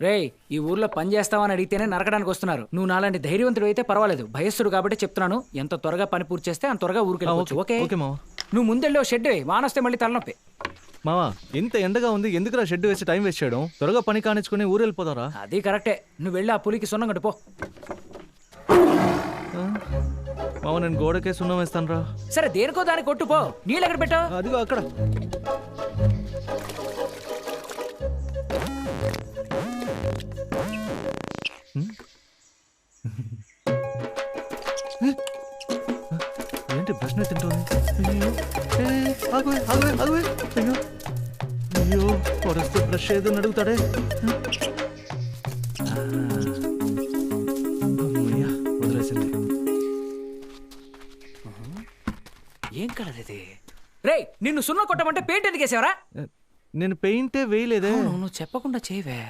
రేయ్ ఈ ఊర్లో పని చేస్తావని అడిగితేనే నరకడానికి వస్తున్నారు. నువ్వు నాలాంటి ధైర్యవంతుడు అయితే పర్వాలేదు. భయస్తుడు కాబట్టి చెప్తున్నాను. ఎంత త్వరగా పని పూర్తి చేస్తే అంత త్వరగా ఊరికి వెళ్ళవచ్చు. ఓకే? నువ్వు ముందెళ్ళి షెడ్ వానొస్తే మళ్ళీ తలనొప్పి.
మావా ఇంత ఎండగా ఉంది, ఎందుకురా షెడ్ వేసి టైం వేస్ట్ చేయడం? త్వరగా పని కానిచ్చుకుని ఊరు వెళ్ళిపోతారా?
అది కరెక్టే. నువ్వు వెళ్ళి ఆ పులికి సున్నం కట్టుపో.
మావ నేను గోడకే సున్నం వేస్తాను రా.
సరే దేనికో దానికి కొట్టుపో. నీళ్ళు ఎక్కడ పెట్టావు?
అదిగో అక్కడ. ఏంటి ప్రశ్న తింటుంది? అయ్యో పొరస్తే బ్రష్ ఏదో అడుగుతాడే. వదిలేసింది.
ఏం కలర్ ఇది? రే నిన్ను సున్నం కొట్టమంటే పెయింట్ ఎందుకు వేసావరా?
నేను పెయింటే వేయలేదే.
నువ్వు చెప్పకుండా చేయవే.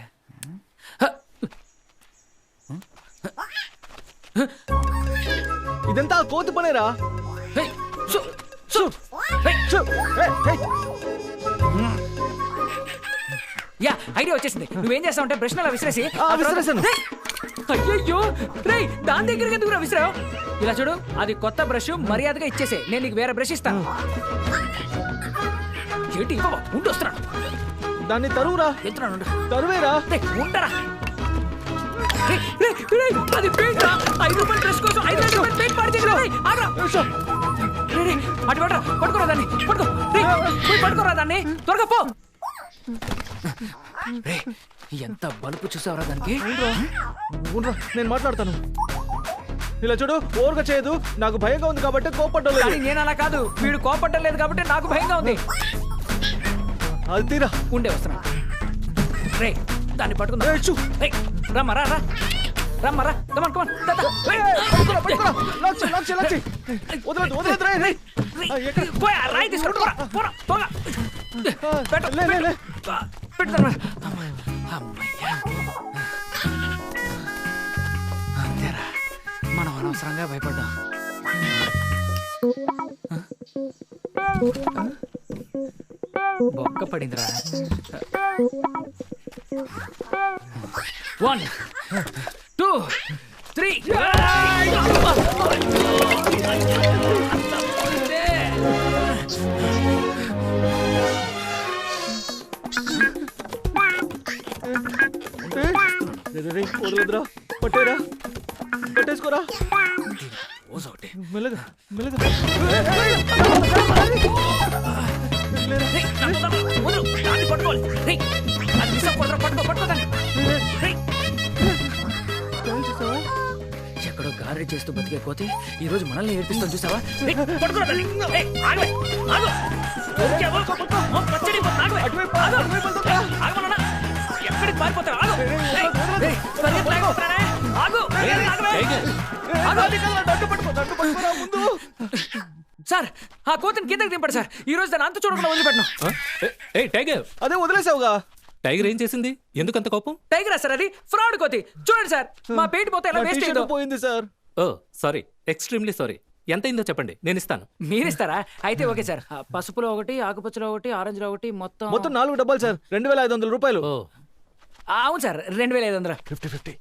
ఇదంతా కోతి పనేరా.
యా ఐడియా వచ్చేసింది. నువ్వేం చేస్తావంటే బ్రష్ అలా విసిరేసి. అయ్యో రే దాని దగ్గరికి ఎందుకు విసిరావు? ఇలా చూడు, అది కొత్త బ్రష్, మర్యాదగా ఇచ్చేసే. నేను నీకు వేరే బ్రష్ ఇస్తాను. ఏంటి ఇవ్వవా? ఉండి వస్తున్నాను.
దాన్ని తరువురా.
ఎత్తున్నాను.
తరువేరా.
ఉండరా. అది పెయింట్ రా. 5 రూపాయల బ్రష్ కోసం 5 రూపాయల పెయింట్ పాడు చేసి అటు పడరా. పట్టుకోరా దాన్ని. పట్టుకో పట్టుకోరా దాన్ని. త్వరగా పో. ఎంత బలుపు చూసావరా దానికి.
నేను మాట్లాడతాను. ఇలా చూడు, ఓవర్గా చేయదు. నాకు భయంగా ఉంది కాబట్టి కోపడ్డం లేదు.
నేను అలా కాదు, వీడు కోపడ్డం లేదు కాబట్టి నాకు భయంగా ఉంది.
అది తీరా.
ఉండే వస్తున్నా. రే దాన్ని పట్టుకుందా. రమ్మరా రా. రమ్మరా. కమాన్ కమాన్. రాయి తీసుకురా. అంతేరా, మనం అనవసరంగా భయపడ్డాం. బొక్క పడిందిరా. 1 2 3
వదలదురా, పట్టేరా, పట్టేసుకోరా. మెల్లగా మెల్లగా.
ఎక్కడో గారెడి చేస్తూ బతికే కోతి ఈ రోజు మనల్ని ఏడిపిస్తాం చూసావా? రేయ్, పట్టుకోరా దాన్ని. రేయ్, ఆగు, ఆగు. దొరికావా? పచ్చడి ఆగు, ఆగు. ఆగమన్నా. ఎక్కడికి పారిపోతావు? ఆగు. రేయ్, రేయ్, పరిగెత్తుకు ఆగిపోతానే. ఆగు. సార్, ఆ కోతిని కిందకి దింపండి సార్. ఈ రోజు దాన్ని అంత చూడకుండా వదిలిపెట్టను.
టైగర్,
అదే వదిలేసావుగా.
టైగర్ ఏం చేసింది? ఎందుకంత కోపం?
టైగరా సార్, అది ఫ్రాడ్ కోతి. చూడండి సార్, మా పెయింట్ పోతే ఎలా వేస్ట్ అయ్యిందో.
పోయింది సార్.
ఓ సారీ, ఎక్స్ట్రీమ్లీ సారీ. ఎంత అయిందో చెప్పండి, నేను ఇస్తాను.
మీరిస్తారా? అయితే ఓకే సార్. పసుపులో ఒకటి, ఆకుపచ్చలో ఒకటి, ఆరెంజ్లో ఒకటి, మొత్తం
4 డబ్బాలు సార్. 2500 రూపాయలు.
అవును సార్, 2500.
50-50.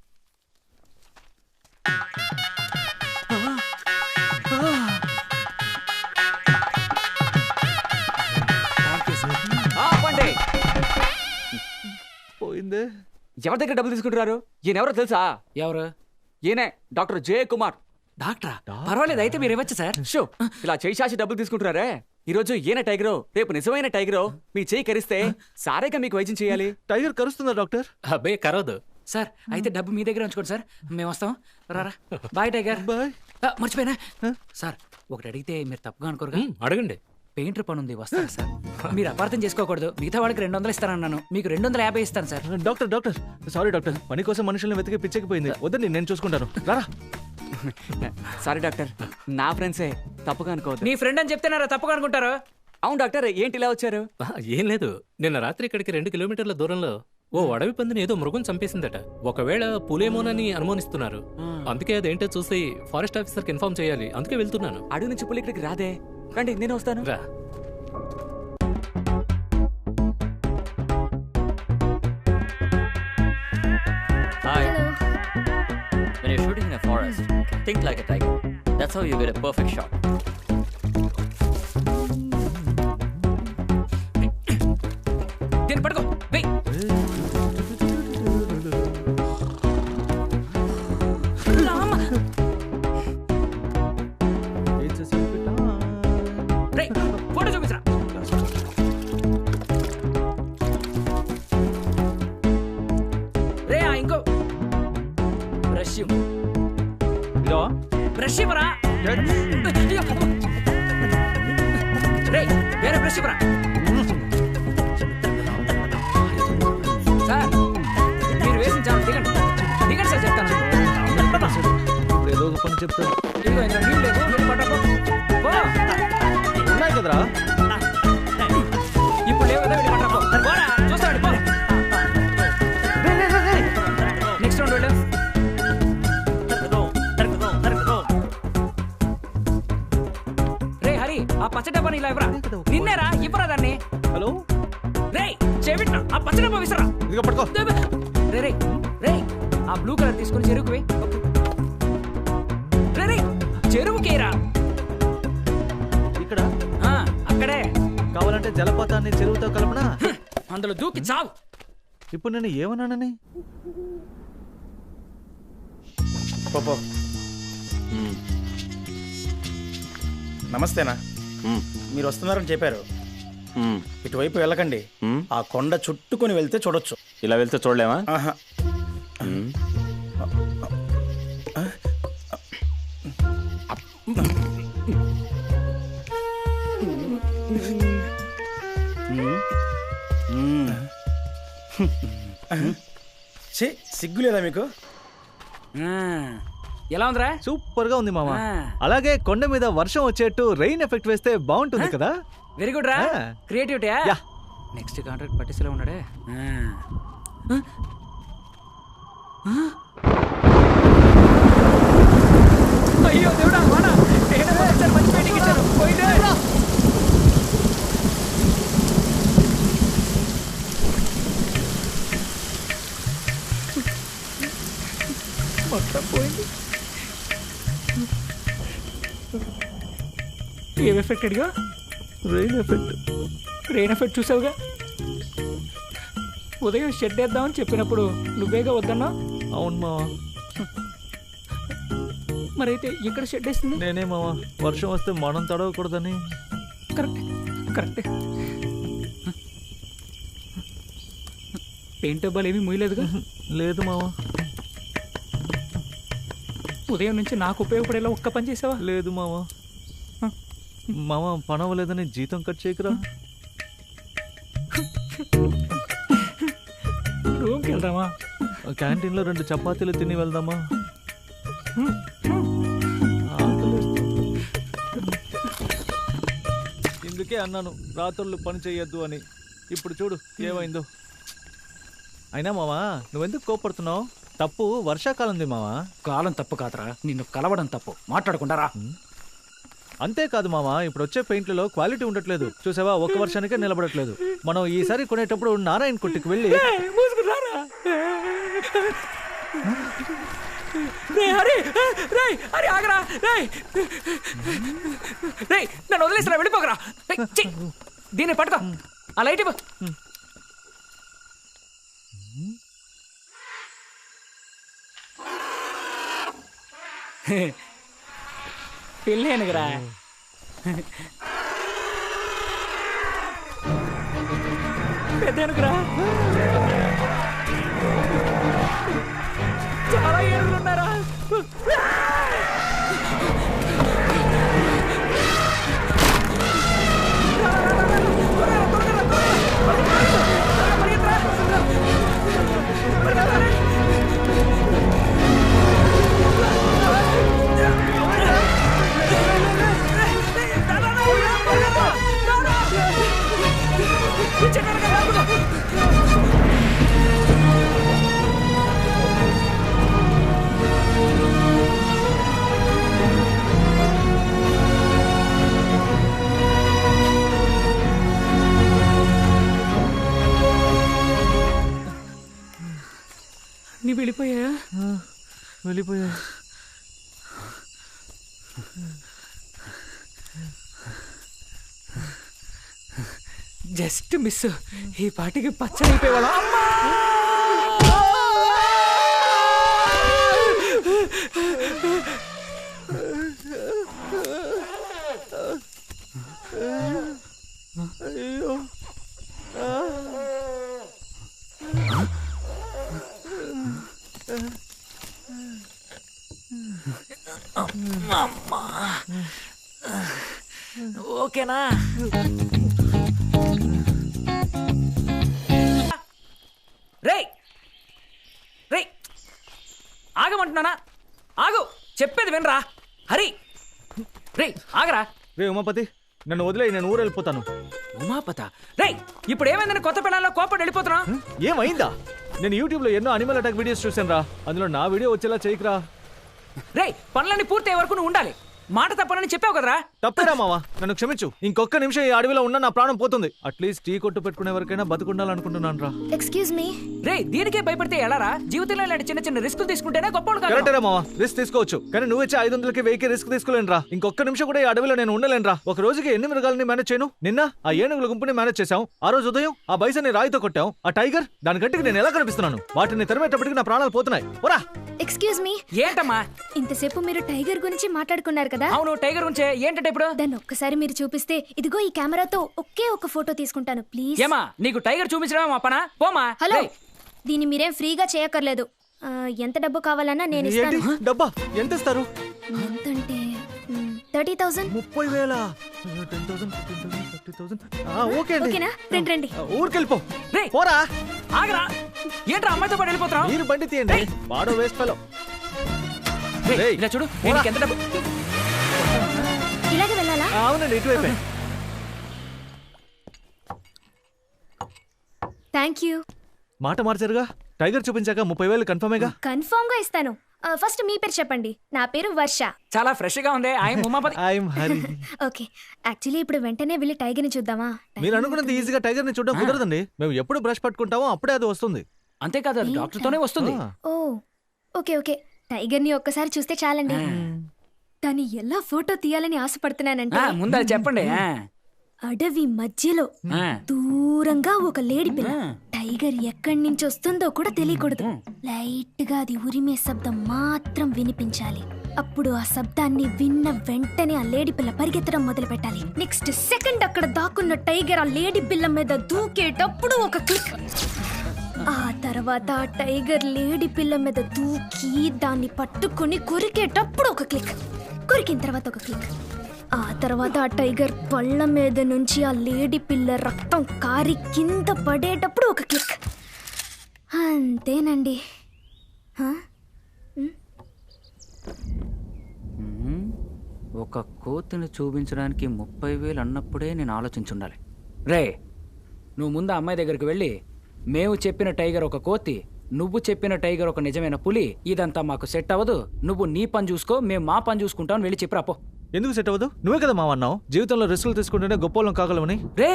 పోయిందే.
ఎవరి దగ్గర డబ్బులు తీసుకుంటున్నారు? ఈయన ఎవరో తెలుసా?
ఎవరు?
ఈయనే డాక్టర్ జే కుమార్.
డాక్టరా? పర్వాలేదు, అయితే మీరు ఇవ్వచ్చు సార్.
షో, ఇలా చేయి చాచి డబ్బులు తీసుకుంటున్నారే. ఈ రోజు ఈయన టైగరో, రేపు నిజమైన టైగరో మీ చేయి కరిస్తే సారేగా మీకు వైద్యం చేయాలి.
టైగర్ కరుస్తుందా డాక్టర్?
అబ్బే కరవదు
సార్. అయితే డబ్బు మీ దగ్గర ఉంచుకోండి సార్, మేము వస్తాం. రారా. Bye tiger.
బాయ్.
మర్చిపోయినా సార్, ఒకటి అడిగితే మీరు తప్పుగా అనుకోరుగా?
అడగండి.
పెయింటర్ పని ఉంది, వస్తారా సార్? మీరు అపార్థం చేసుకోకూడదు. మిగతా వాడికి 200 ఇస్తానన్నాను, మీకు 250 ఇస్తాను సార్.
డాక్టర్ సారీ డాక్టర్, పని కోసం మనుషుల్ని వెతికి పిచ్చెక్కిపోయింది. వద్దండి, నేను చూసుకుంటాను. రారా.
సారీ డాక్టర్, నా ఫ్రెండ్సే, తప్పుగా అనుకోవద్దు.
నీ ఫ్రెండ్ అని చెప్తేనారా తప్పుగా అనుకుంటారు?
అవును డాక్టర్, ఏంటి ఇలా వచ్చారు?
ఏం లేదు, నిన్న రాత్రి ఇక్కడికి 2 కిలోమీటర్ల దూరంలో ఓ అడవి పందిని ఏదో మృగం చంపేసిందట. ఒకవేళ పులేమోనని అనుమానిస్తున్నారు. అందుకే అదేంటో చూసి ఫారెస్ట్ ఆఫీసర్ కి ఇన్ఫార్మ్ చేయాలి, అందుకే వెళ్తున్నాను.
అడవి నుంచి పులి ఇక్కడికి రాదే. రండి, నేను వస్తాను.
రా.
Hi. When you're shooting in a forest, think like a tiger. That's how you get a perfect shot.
దీన్ని పట్టుకో, వెయ్. రేయ్, ఫోటో చూపించరా. రే, ఇంకో బ్రష్ బ్రష్ ఇవ్వరా. రే, వేరే బ్రష్ ఇవ్వరా. సార్, మీరు వేసిన చాలు, దిగండి దిగండి సార్, చెప్తాను.
ఏదో ఒక పని చెప్తాను.
ఇదిగో ఇందులో నీళ్ళు లేవు, వెళ్ళి పట్టకు.
ఉన్నాయి కదరా.
ఇప్పుడు లేవు కదా, వెళ్ళి పట్టకు. పోరా, చూస్తాడు. పో. నెక్స్ట్ రౌండ్ వెళ్ళు. రే హరి, ఆ పచ్చ డబ్బాని ఇలా ఇవ్వరా. నిన్నేరా, ఇవ్వరా దాన్ని.
హలో
రే, చెవిట్నా, ఆ పచ్చ డబ్బా విసరా.
ఇదిగో పట్టుకో.
రే రే రే, ఆ బ్లూ కలర్ తీసుకుని చెరువుకి పోయి. రే రే, చెరువుకేరా.
ఇక్కడ
అక్కడే.
కావాలంటే జలపాతాన్ని చెరువుతో కలపనా?
అందులో దూకి చావు.
ఇప్పుడు నేను ఏమన్నానని?
పోపో. నమస్తేనా. మీరు వస్తున్నారని చెప్పారు. ఇటువైపు వెళ్ళకండి, ఆ కొండ చుట్టుకొని వెళ్తే చూడొచ్చు.
ఇలా వెళ్తే చూడలేమా?
ఆహా. సిగ్గు లేదా మీకు?
ఎలా ఉందిరా?
సూపర్ గా ఉంది మామ. అలాగే కొండ మీద వర్షం వచ్చేట్టు రెయిన్ ఎఫెక్ట్ వేస్తే బాగుంటుంది కదా.
వెరీ గుడ్ రా, క్రియేటివిటీ. నెక్స్ట్ కాంట్రాక్ట్ పట్టిసలో ఉన్నాడే. అయ్యో దేవుడా, వాడా మంచి పెయింటింగ్ ఇచ్చారు. పోయిందే. ఏం ఎఫెక్ట్ అడిగా?
Rain effect.
రెయిన్ ఎఫెక్ట్ చూసావుగా. ఉదయం షెడ్ వేద్దామని చెప్పినప్పుడు నువ్వేగా వద్దన్నా.
అవును మావా.
మరైతే ఇక్కడ షెడ్ వేస్తుంది
నేనే మావా. వర్షం వస్తే మనం తడవకూడదని.
Correct correct. పెయింట్ డబ్బాలు ఏమీ మూయలేదుగా?
లేదు మావా.
ఉదయం నుంచి నాకు ఉపయోగపడేలా ఒక్క పని చేసావా?
లేదు మావా. మావా పని అవ్వలేదని జీతం కట్ చేయకురా.
రూమ్కి వెళ్దామా?
క్యాంటీన్లో 2 చపాతీలు తిని వెళ్దామా? ఇందుకే అన్నాను రాత్రులు పని చెయ్యొద్దు అని. ఇప్పుడు చూడు ఏమైందో. అయినా మావా నువ్వెందుకు కోపడుతున్నావు? తప్పు వర్షాకాలంది మావా.
కాలం తప్పు కాదురా, నిన్ను కలవడం తప్పు. మాట్లాడుకుంటారా?
అంతేకాదు మావా, ఇప్పుడు వచ్చే పెయింట్లలో క్వాలిటీ ఉండట్లేదు. చూసావా, ఒక్క వర్షానికే నిలబడట్లేదు. మనం ఈసారి కొనేటప్పుడు నారాయణ కొట్టుకు వెళ్ళి
నన్ను వదిలేసిరా, వెళ్ళిపోకరా. దీన్ని పట్టుకో, ఆ లైట్ ఇవ్వు. పెళ్ళేనుగురా. పెద్దనుకురా. చాలా ఏనుగులు ఉన్నారా? నీ వెళ్ళిపోయా?
వెళ్ళిపోయా.
Just miss. ఈ పాటికి పచ్చడి అయిపోయేవాళ్ళ.
అయ్యో
ఓకేనా? రేయ్ రేయ్ ఆగమంటున్నానా? ఆగు, చెప్పేది వినరా. హరి రేయ్ ఆగరా.
రే ఉమాపతి, నన్ను వదిలే, నేను ఊరు వెళ్ళిపోతాను.
ఉమాపత రేయ్, ఇప్పుడు ఏమైందని కొత్త పిల్లల్లో కోపడి వెళ్ళిపోతున్నా?
ఏమైందా? నేను యూట్యూబ్లో ఎన్నో అనిమల్ అటాక్ వీడియోస్ చూసాను రా. అందులో నా వీడియో వచ్చేలా చేయకురా.
రేయ్ పనులన్నీ పూర్తయ్యే వరకు నువ్వు ఉండాలి. మాట తప్పనని చెప్పావు కదరా.
తప్పేరా మావా, నన్ను క్షమించు. ఇంకొక నిమిషం ఈ అడవిలో ఉన్నా నా ప్రాణం పోతుంది. అట్లీస్ట్ టీ కొట్టు పెట్టుకునే వరకైనా బతుకుండాలనుకుంటున్నాను రా.
Excuse me.
రే దీనికే భయపడితే ఎలారా? జీవితంలో ఇలాంటి చిన్న చిన్న రిస్క్ తీసుకుంటేనే గొప్పవాడు కాదు.
కరెక్టరా మావా, రిస్క్ తీసుకోవచ్చు. కానీ నువ్వు వచ్చి 500కి 1000కి రిస్క్ తీసుకోలేను రా. ఇంకొక నిమిషం కూడా ఈ అడవిలో నేను ఉండలేను రా. ఒక రోజుకి ఎన్ని మృగాలని మేనేజ్ చేయను? నిన్న ఆ ఏనుగుల గుంపుని మేనేజ్ చేశాం. ఆ రోజు ఉదయం ఆ బైసన్ని రాయితో కొట్టాం. ఆ టైగర్, దాని గంటికి నేను ఎలా కనిపిస్తున్నాను? వాటిని తరిమేటప్పటికి నా ప్రాణాలు పోతున్నాయి. ఓరా.
Excuse me.
ఏంటమ్మా?
ఇంతసేపు మీరు టైగర్ గురించి మాట్లాడుకున్నారు కదా?
అవును, టైగర్ గురించి. ఏంటంటే ఇప్పుడు?
దాన్ని ఒక్కసారి మీరు చూపిస్తే ఇదిగో ఈ కెమెరాతో ఒకే ఒక ఫోటో తీసుకుంటాను ప్లీజ్.
ఏమా నీకు టైగర్ చూపించడమే మా పనా? పోమా.
హలో, దీన్ని మీరేం ఫ్రీగా చేయక్కర్లేదు. ఎంత డబ్బు కావాలన్నా నేను ఇస్తాను.
డబ్బా ఎంత ఇస్తారు?
ఎంతంటే 30,000.
30,000. 10,000, 15,000, 30,000. ఓకే అండి.
ఓకేనా? రండి.
ఊరికెళ్ళిపో. పోరా.
ఆగరా. ఏంట్రా అమ్మాయితో పాటు వెళ్ళిపోతున్నావు?
మీరు బండి తీయండి. వాడో వేస్ట్ ఫెలో.
ఇలా చూడు, నీకు ఎంత డబ్బు?
ఇలాగే వెళ్ళాలా?
అవునండి, ఇటువైపే.
Thank you.
మాట మార్చారుగా. టైగర్ చూపించాక 30,000 కన్ఫర్మేగా?
కన్ఫర్మ్ గా ఇస్తాను. ఫస్ట్ మీ పేరు చెప్పండి. నా పేరు వర్ష.
చాలా ఫ్రెష్ గా ఉంది. I'm Umapathi.
I'm Hari.
Okay, actually ఇప్పుడు వెంటనే వెళ్ళి టైగర్ ని చూద్దామా?
మీరు అనుకున్నంత ఈజీగా టైగర్ ని చూడడం కుదరదండి. మేము ఎప్పుడు బ్రష్ పట్టుకుంటామో అప్పుడే అది వస్తుంది.
అంతేకాదు, డాక్టర్ తోనే వస్తుంది.
ఓ ఓకే ఓకే, టైగర్ ని ఒక్కసారి చూస్తే చాలండి. దాన్ని ఎలా ఫోటో తీయాలని ఆశపడుతున్నానంటే
ముందు అది చెప్పండి.
అడవి మధ్యలో దూరంగా ఒక లేడి పిల్ల టైగర్ ఎక్కడి నుంచి వస్తుందో కూడా తెలియకూడదు. లైట్ గా అది ఉరిమే శబ్దం మాత్రం వినిపించాలి. అప్పుడు ఆ శబ్దాన్ని విన్న వెంటనే ఆ లేడి పిల్ల పరిగెత్తడం మొదలు పెట్టాలి. నెక్స్ట్ సెకండ్ అక్కడ దాక్కున్న టైగర్ ఆ లేడి పిల్ల మీద దూకేటప్పుడు ఒక క్లిక్. ఆ తర్వాత ఆ టైగర్ లేడి పిల్ల మీద దూకి దాన్ని పట్టుకుని కొరికేటప్పుడు ఒక క్లిక్. కొరికిన తర్వాత ఒక క్లిక్. ఆ తర్వాత ఆ టైగర్ పళ్ళ మీద నుంచి ఆ లేడి పిల్ల రక్తం కారి కింద పడేటప్పుడు ఒక క్లిక్. అంతేనండి.
ఒక కోతిని చూపించడానికి 30,000 అన్నప్పుడే నేను ఆలోచించుండాలి. రే, నువ్వు ముందు అమ్మాయి దగ్గరికి వెళ్ళి మేము చెప్పిన టైగర్ ఒక కోతి, నువ్వు చెప్పిన టైగర్ ఒక నిజమైన పులి, ఇదంతా మాకు సెట్ అవ్వదు, నువ్వు నీ పని చూసుకో, మేము మా పని చూసుకుంటాం వెళ్ళి చెప్పి రాపో.
ఎందుకు సెట్ అవ్వదు? నువ్వే కదా మావ అన్నావు జీవితంలో రిస్కులు తీసుకుంటేనే గొప్పలం కాగలమని.
రే,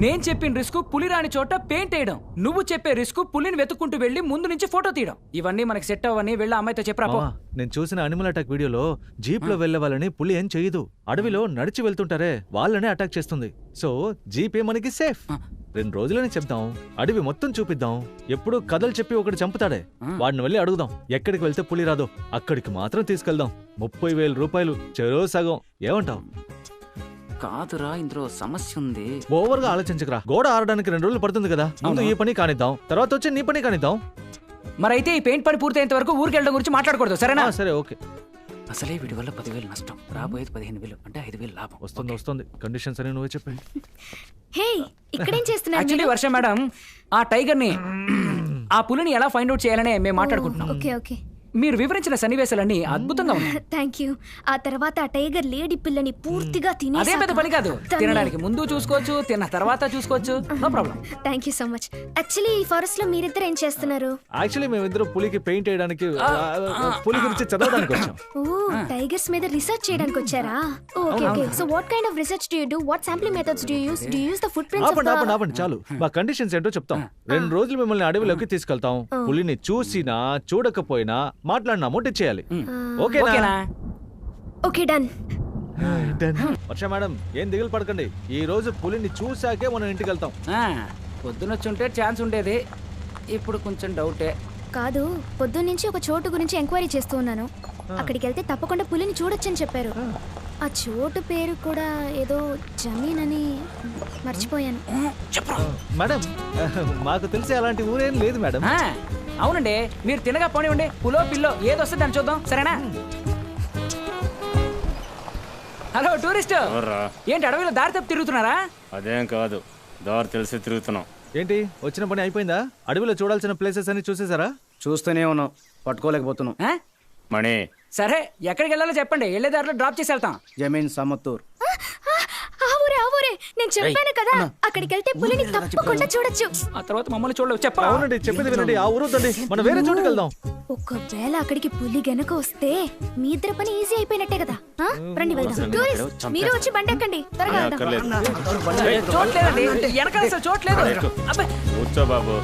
నేను చెప్పిన రిస్క్ పులి రాని చోట పెయింట్ వేయడం, నువ్వు చెప్పే రిస్క్ పులిని వెతుక్కుంటూ వెళ్ళి ముందు నుంచి ఫోటో తీయడం, ఇవన్నీ మనకి సెట్ అవ్వని వెళ్ళి అమ్మాయితో చెప్పరాపో.
నేను చూసిన అనిమల్ అటాక్ వీడియోలో జీప్ లో వెళ్లే వాళ్ళని పులి ఏం చేయదు. అడవిలో నడిచి వెళ్తుంటారే వాళ్ళనే అటాక్ చేస్తుంది. సో జీపే మనకి సేఫ్. 2 రోజులని చెప్దాం, అడవి మొత్తం చూపిద్దాం. ఎప్పుడు కథలు చెప్పి ఒకటి చంపుతాడే వాడిని వెళ్ళి అడుగుదాం. ఎక్కడికి వెళ్తే పులి రాదో అక్కడికి మాత్రం తీసుకెళ్దాం. 30,000 రూపాయలు చెరో సగం. ఏమంటావు?
కాదురా, ఇందులో సమస్య ఉంది.
ఓవర్గా ఆలోచించకరా. గోడ ఆరడానికి 2 రోజులు పడుతుంది కదా. ముందు ఈ పని కానిద్దాం, తర్వాత వచ్చి నీ పని కానిద్దాం.
మరైతే ఈ పెయింట్ పని పూర్తయ్యేంత వరకు ఊరికెళ్ళడం గురించి మాట్లాడకూడదు, సరేనా?
సరే, ఓకే.
అసలే వీడి వల్ల 10,000 నష్టం, రాబోయేది 15,000, అంటే 5,000 లాభం.
వస్తుంది. కండిషన్స్ అని నువ్వే చెప్పండి.
హే, ఇక్కడేం చేస్తున్నారు?
యాక్చువల్లీ వర్ష మేడం, ఆ టైగర్ ని ఆ పులిని ఎలా ఫైండ్ అవుట్ చేయాలనే మేము మాట్లాడుకుంటున్నాం.
ఓకే.
మీరు వివరించిన సన్నివేశాలన్నీ అద్భుతంగా ఉన్నాయి.
Thank you. ఆ తర్వాత ఆ టైగర్ లేడి పిల్లని పూర్తిగా తినేసాక
అదే పెద్ద పని కాదు. తినడానికి ముందు చూసుకోవచ్చు, తిన్న తర్వాత చూసుకోవచ్చు, no problem.
Thank you so much. Actually ఈ ఫారెస్ట్ లో మీరిద్దరు ఏం చేస్తున్నారు?
యాక్చువల్లీ మేమిద్దరు పులికి పెయింట్ వేయడానికి, పులి గురించి చదవడానికి వచ్చాం.
ఓ, టైగర్స్ మీద రీసెర్చ్ చేయడానికి వచ్చారా? Okay. So what kind of research do you do? What sampling methods do you use? Do you use the foot prints of the...
ఆపండి చాలు. మా కండిషన్స్ ఏంటో చెప్తాం. 2 రోజులు మిమ్మల్ని అడవిలోకి తీసుకెళ్తాం. పులిని చూసినా చూడకపోయినా మాట్లాడినా ముట్టి చేయాలి. ఓకేనా?
Okay, done.
వర్ష మేడం, ఏం దిగులు పడకండి. ఈ రోజు పులిని చూసాకే మనం ఇంటికి వెళ్తాం.
పొద్దునొచ్చుంటే ఛాన్స్ ఉండేది, ఇప్పుడు కొంచెం డౌటే.
కాదు, పొద్దున్నుంచి ఒక చోటు గురించి ఎంక్వైరీ చేస్తూ ఉన్నాను. అక్కడికి వెళ్తే తప్పకుండా పులిని చూడొచ్చని చెప్పారు. ఆ చోటు పేరు కూడా ఏదో జమీన్ అని మర్చిపోయాను.
మేడం, మాకు తెలిసి అలాంటి ఊరేం లేదు మేడం.
అవునండి, మీరు తినగా పోనివ్వండి. పులో పిల్లో ఏదొస్తే దాన్ని చూద్దాం, సరేనా? హలో టూరిస్ట్, ఏంటి అడవిలో దారి తప్పి తిరుగుతున్నారా?
అదేం కాదు, దారి తెలిసి తిరుగుతున్నాం.
ఏంటి వచ్చిన పని అయిపోయిందా? అడవిలో చూడాల్సిన ప్లేసెస్ అన్ని చూసేసారా?
చూస్తూనే ఉన్నాం, పట్టుకోలేకపోతున్నాం.
మణి,
సరే ఎక్కడికి వెళ్ళాలో చెప్పండి, వెళ్ళే దారిలో డ్రాప్ చేసి వెళ్తాం.
జమీన్ సమత్తూర్.
ఆ ఊరే నేను చెప్పాను కదా, అక్కడికి వెళ్తే పులిని తప్పకుండా చూడొచ్చు.
ఆ తర్వాత మమ్మల్ని చూడలేవు. చెప్పా.
అవునండి, చెప్పింది వినండి. ఆ ఊరు వద్దండి, మనం వేరే చోటుకి వెళ్దాం.
ఒకవేళ అక్కడికి పులి గనక వస్తే మీ ఇద్దరు పని ఈజీ అయిపోయినట్టే కదా. రండి వెళ్దాం. టూరిస్ట్, మీరు వచ్చి బండి ఎక్కండి, త్వరగా
చూడలేదండి, వెనకాల అసలు చూడలేదు.
కూర్చో బాబు,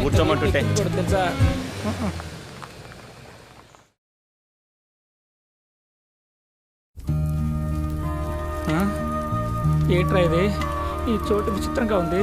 కూర్చోమంటుంటే.
తెలుసా, ఏంట్రా ఇది? ఈ చోటు విచిత్రంగా ఉంది.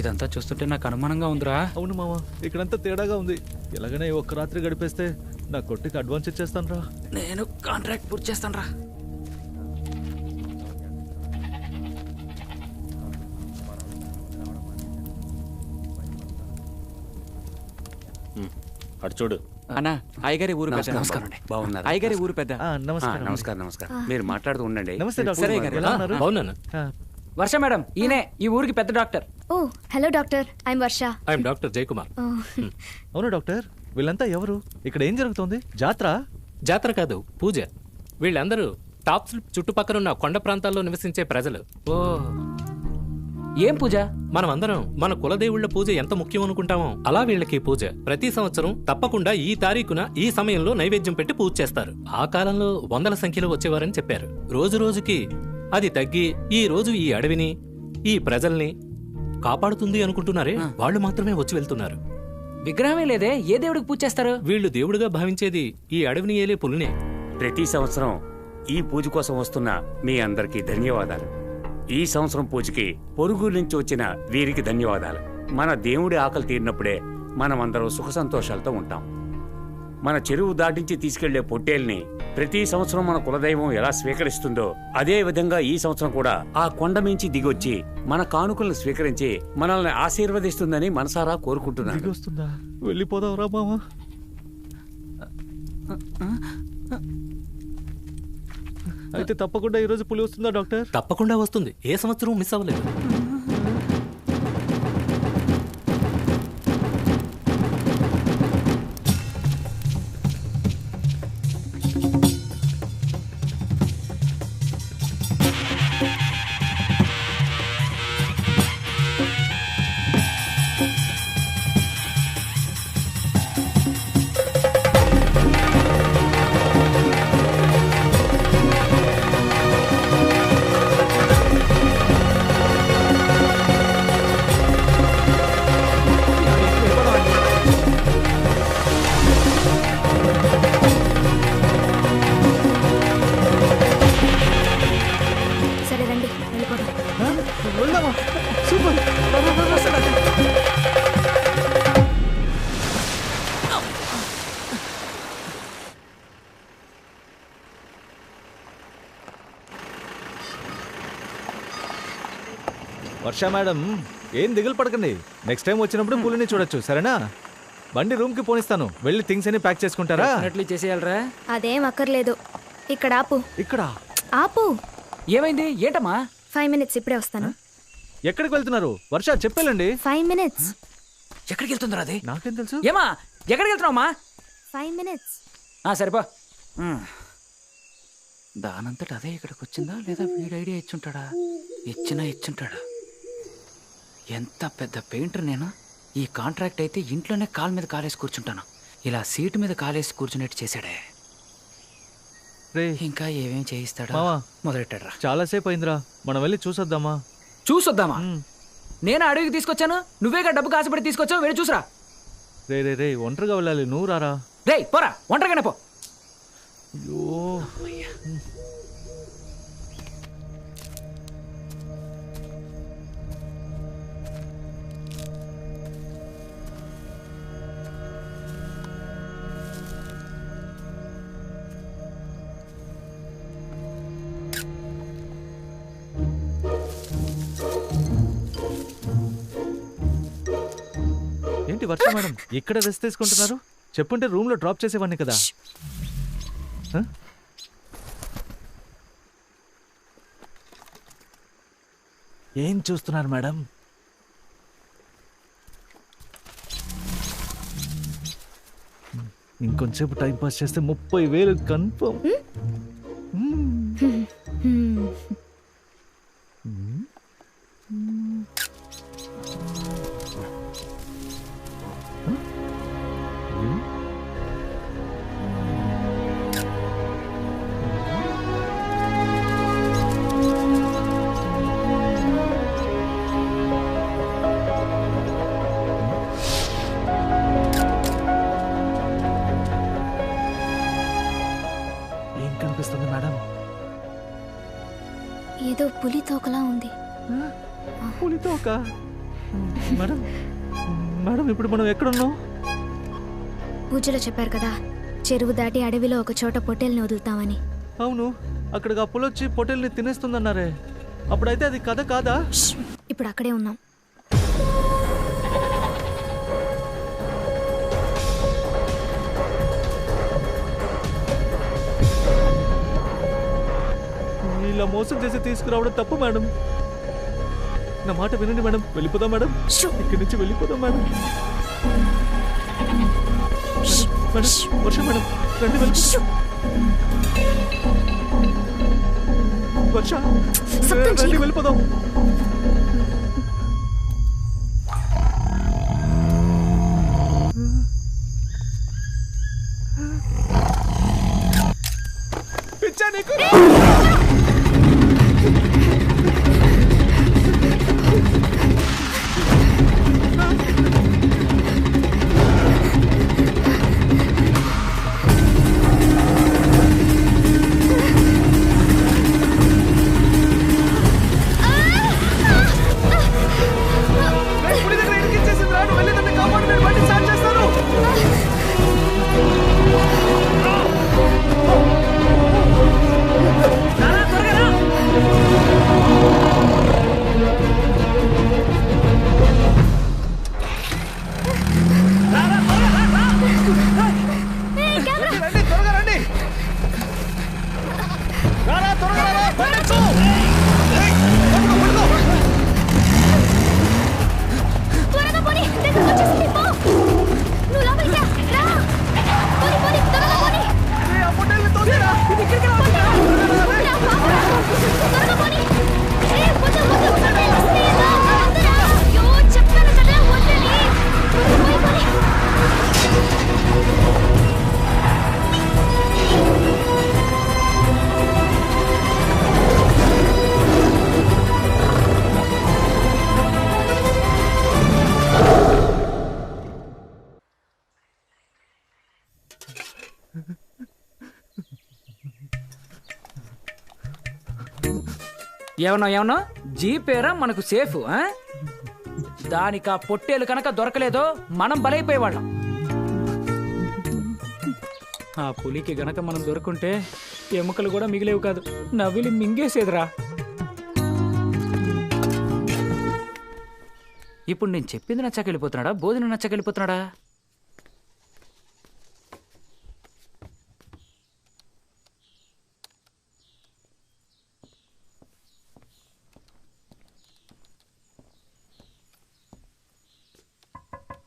ఇదంతా చూస్తుంటే నాకు అనుమానంగా ఉందిరా.
అవును మామ, ఇక్కడంతా తేడాగా ఉంది. ఎలాగైనా ఒక్క రాత్రి గడిపేస్తే నా కొట్టుకి అడ్వాన్స్ ఇచ్చేస్తాను రా.
నేను కాంట్రాక్ట్ పూర్తి చేస్తాను రా.
అటు చూడు.
అన్నా, అయ్యగారి ఊరు పెద్ద.
నమస్కారం అండి, బాగున్నారు?
అయ్యగారి ఊరు పెద్ద.
నమస్కారం. మీరు మాట్లాడుతూ ఉండండి.
బాగున్నాను.
వర్ష మేడం, ఈయనే ఈ ఊరికి పెద్ద డాక్టర్.
ఓ, hello doctor, I'm Varsha.
I'm doctor Jayakumar.
అవును డాక్టర్, వీళ్ళంతా ఎవరు? ఇక్కడ ఏం జరుగుతోంది?
జాతర కాదు, పూజ. వీళ్ళందరూ టాప్ స్లిప్ చుట్టుపక్కల ఉన్న కొండ ప్రాంతాల్లో నివసించే ప్రజలు.
ఓ, ఏం పూజ?
మనమందరం మన కులదేవుళ్ల పూజ ఎంత ముఖ్యం అనుకుంటామో అలా వీళ్ళకి పూజ. ప్రతి సంవత్సరం తప్పకుండా ఈ తారీఖున ఈ సమయంలో నైవేద్యం పెట్టి పూజ చేస్తారు. ఆ కాలంలో వందల సంఖ్యలో వచ్చేవారని చెప్పారు. రోజు రోజుకి అది తగ్గి ఈ రోజు ఈ అడవిని ఈ ప్రజల్ని కాపాడుతుంది అనుకుంటున్నారే, వాళ్ళు మాత్రమే వచ్చి వెళ్తున్నారు.
విగ్రహమే లేదే, ఏ దేవుడికి పూజ చేస్తారు?
వీళ్ళు దేవుడిగా భావించేది ఈ అడవిని ఏలే పులినే.
ప్రతి సంవత్సరం ఈ పూజ కోసం వస్తున్న మీ అందరికీ ధన్యవాదాలు. ఈ సంవత్సరం పూజకి పొరుగు నుంచి వచ్చిన వీరికి ధన్యవాదాలు. మన దేవుడి ఆకలి తీరినప్పుడే మనమందరం సుఖ సంతోషాలతో ఉంటాం. మన చెరువు దాటించి తీసుకెళ్లే పొట్టేల్ని ప్రతి సంవత్సరం మన కులదైవం ఎలా స్వీకరిస్తుందో అదే విధంగా ఈ సంవత్సరం కూడా ఆ కొండ మించి దిగొచ్చి మన కానుకలను స్వీకరించి మనల్ని ఆశీర్వదిస్తుందని మనసారా కోరుకుంటున్నాను.
వెళ్ళిపోదాం రా మామా. అయితే తప్పకుండా ఈ రోజు పులి వస్తుందా డాక్టర్?
తప్పకుండా వస్తుంది, ఏ సంవత్సరం మిస్ అవ్వలేదు.
వర్ష మేడం, ఏం దిగులు పడకండి. నెక్స్ట్ టైం వచ్చినప్పుడు పులిని చూడొచ్చు, సరేనా? బండి రూమ్ కి పోనిస్తాను, వెళ్ళి థింగ్స్ అన్ని ప్యాక్ చేసుకుంటారా?
చేసేయాలరా?
అదేం అక్కర్లేదు. ఇక్కడ ఆపు.
ఇక్కడ
ఆపు.
ఏమైంది? ఏంటమ్మా?
5 minutes, ఇప్పుడే వస్తాను.
ఎక్కడికి వెళ్తున్నారు? వర్ష చెప్పేళ్ళండి.
5 minutes.
ఎక్కడికి వెళ్తున్నారు? అది
నాకేం తెలుసు.
ఏమా ఎక్కడికి వెళ్తున్నావమ్మా?
5 minutes.
సరిపో. దానంతట అదే ఇక్కడికి వచ్చిందా లేదా వీడి ఐడియా ఇచ్చుంటాడా? ఇచ్చుంటాడా? ఎంత పెద్ద పెయింటర్ నేను. ఈ కాంట్రాక్ట్ అయితే ఇంట్లోనే కాలు మీద కాలేసి కూర్చుంటాను. ఇలా సీటు మీద కాలేసి కూర్చునేట్టు చేశాడే. ఇంకా ఏమేం చేయిస్తాడా? మొదలెట్టాడు.
చాలాసేపు అయిందిరా, మనం వెళ్ళి చూసొద్దామా?
చూసొద్దామా? నేను అడవికి తీసుకొచ్చాను, నువ్వేగా డబ్బు కాసుపడి తీసుకొచ్చావు, వెళ్ళి చూసరా.
రే ఒంటరిగా వెళ్ళాలి, నువ్వు రారా.
రే పోరా, ఒంటరిగానే పో.
అయ్యో ఏంటి వర్ష మేడం ఇక్కడ రెస్ట్ తీసుకుంటున్నారు? చెప్పుంటే రూమ్ లో డ్రాప్ చేసేవాడిని కదా. ఏం చూస్తున్నారు మేడం? ఇంకొంచెంసేపు టైం పాస్ చేస్తే 30,000 కన్ఫర్మ్.
ఏదో పులి తోకలా ఉంది.
పులి తోక? మేడం మేడం ఇప్పుడు మనం ఎక్కడున్నాం?
పూజలో చెప్పారు కదా, చెరువు దాటి అడవిలో ఒక చోట పొట్టేల్ని వదులుతామని.
అవును, అక్కడికి ఆ పులొచ్చి పొట్టేల్ని తినేస్తుందన్నారే, అప్పుడైతే అది కథ కాదా?
ఇప్పుడు అక్కడే ఉన్నాం.
ఇలా మోసం చేసి తీసుకురావడం తప్పు మేడం. నా మాట వినండి మేడం, వెళ్ళిపోదాం మేడం, ఇక్కడి నుంచి వెళ్ళిపోదాం మేడం. వర్ష మేడం రండి, వెళ్ళిపోదాం. వర్ష రండి, వెళ్ళిపోదాం.
ఏమన్నా జీపేరా మనకు సేఫ్ ఆ? దానికి ఆ పొట్టేలు కనుక దొరకలేదో మనం బలైపోయేవాళ్ళం. ఆ పులికి గనక మనం దొరుకుంటే ఎముకలు కూడా మిగిలేవు కాదు, నవ్విలి మింగేసేదిరా. ఇప్పుడు నేను చెప్పింది నచ్చకెళ్ళిపోతున్నాడా, భోజనం నచ్చకెళ్ళిపోతున్నాడా?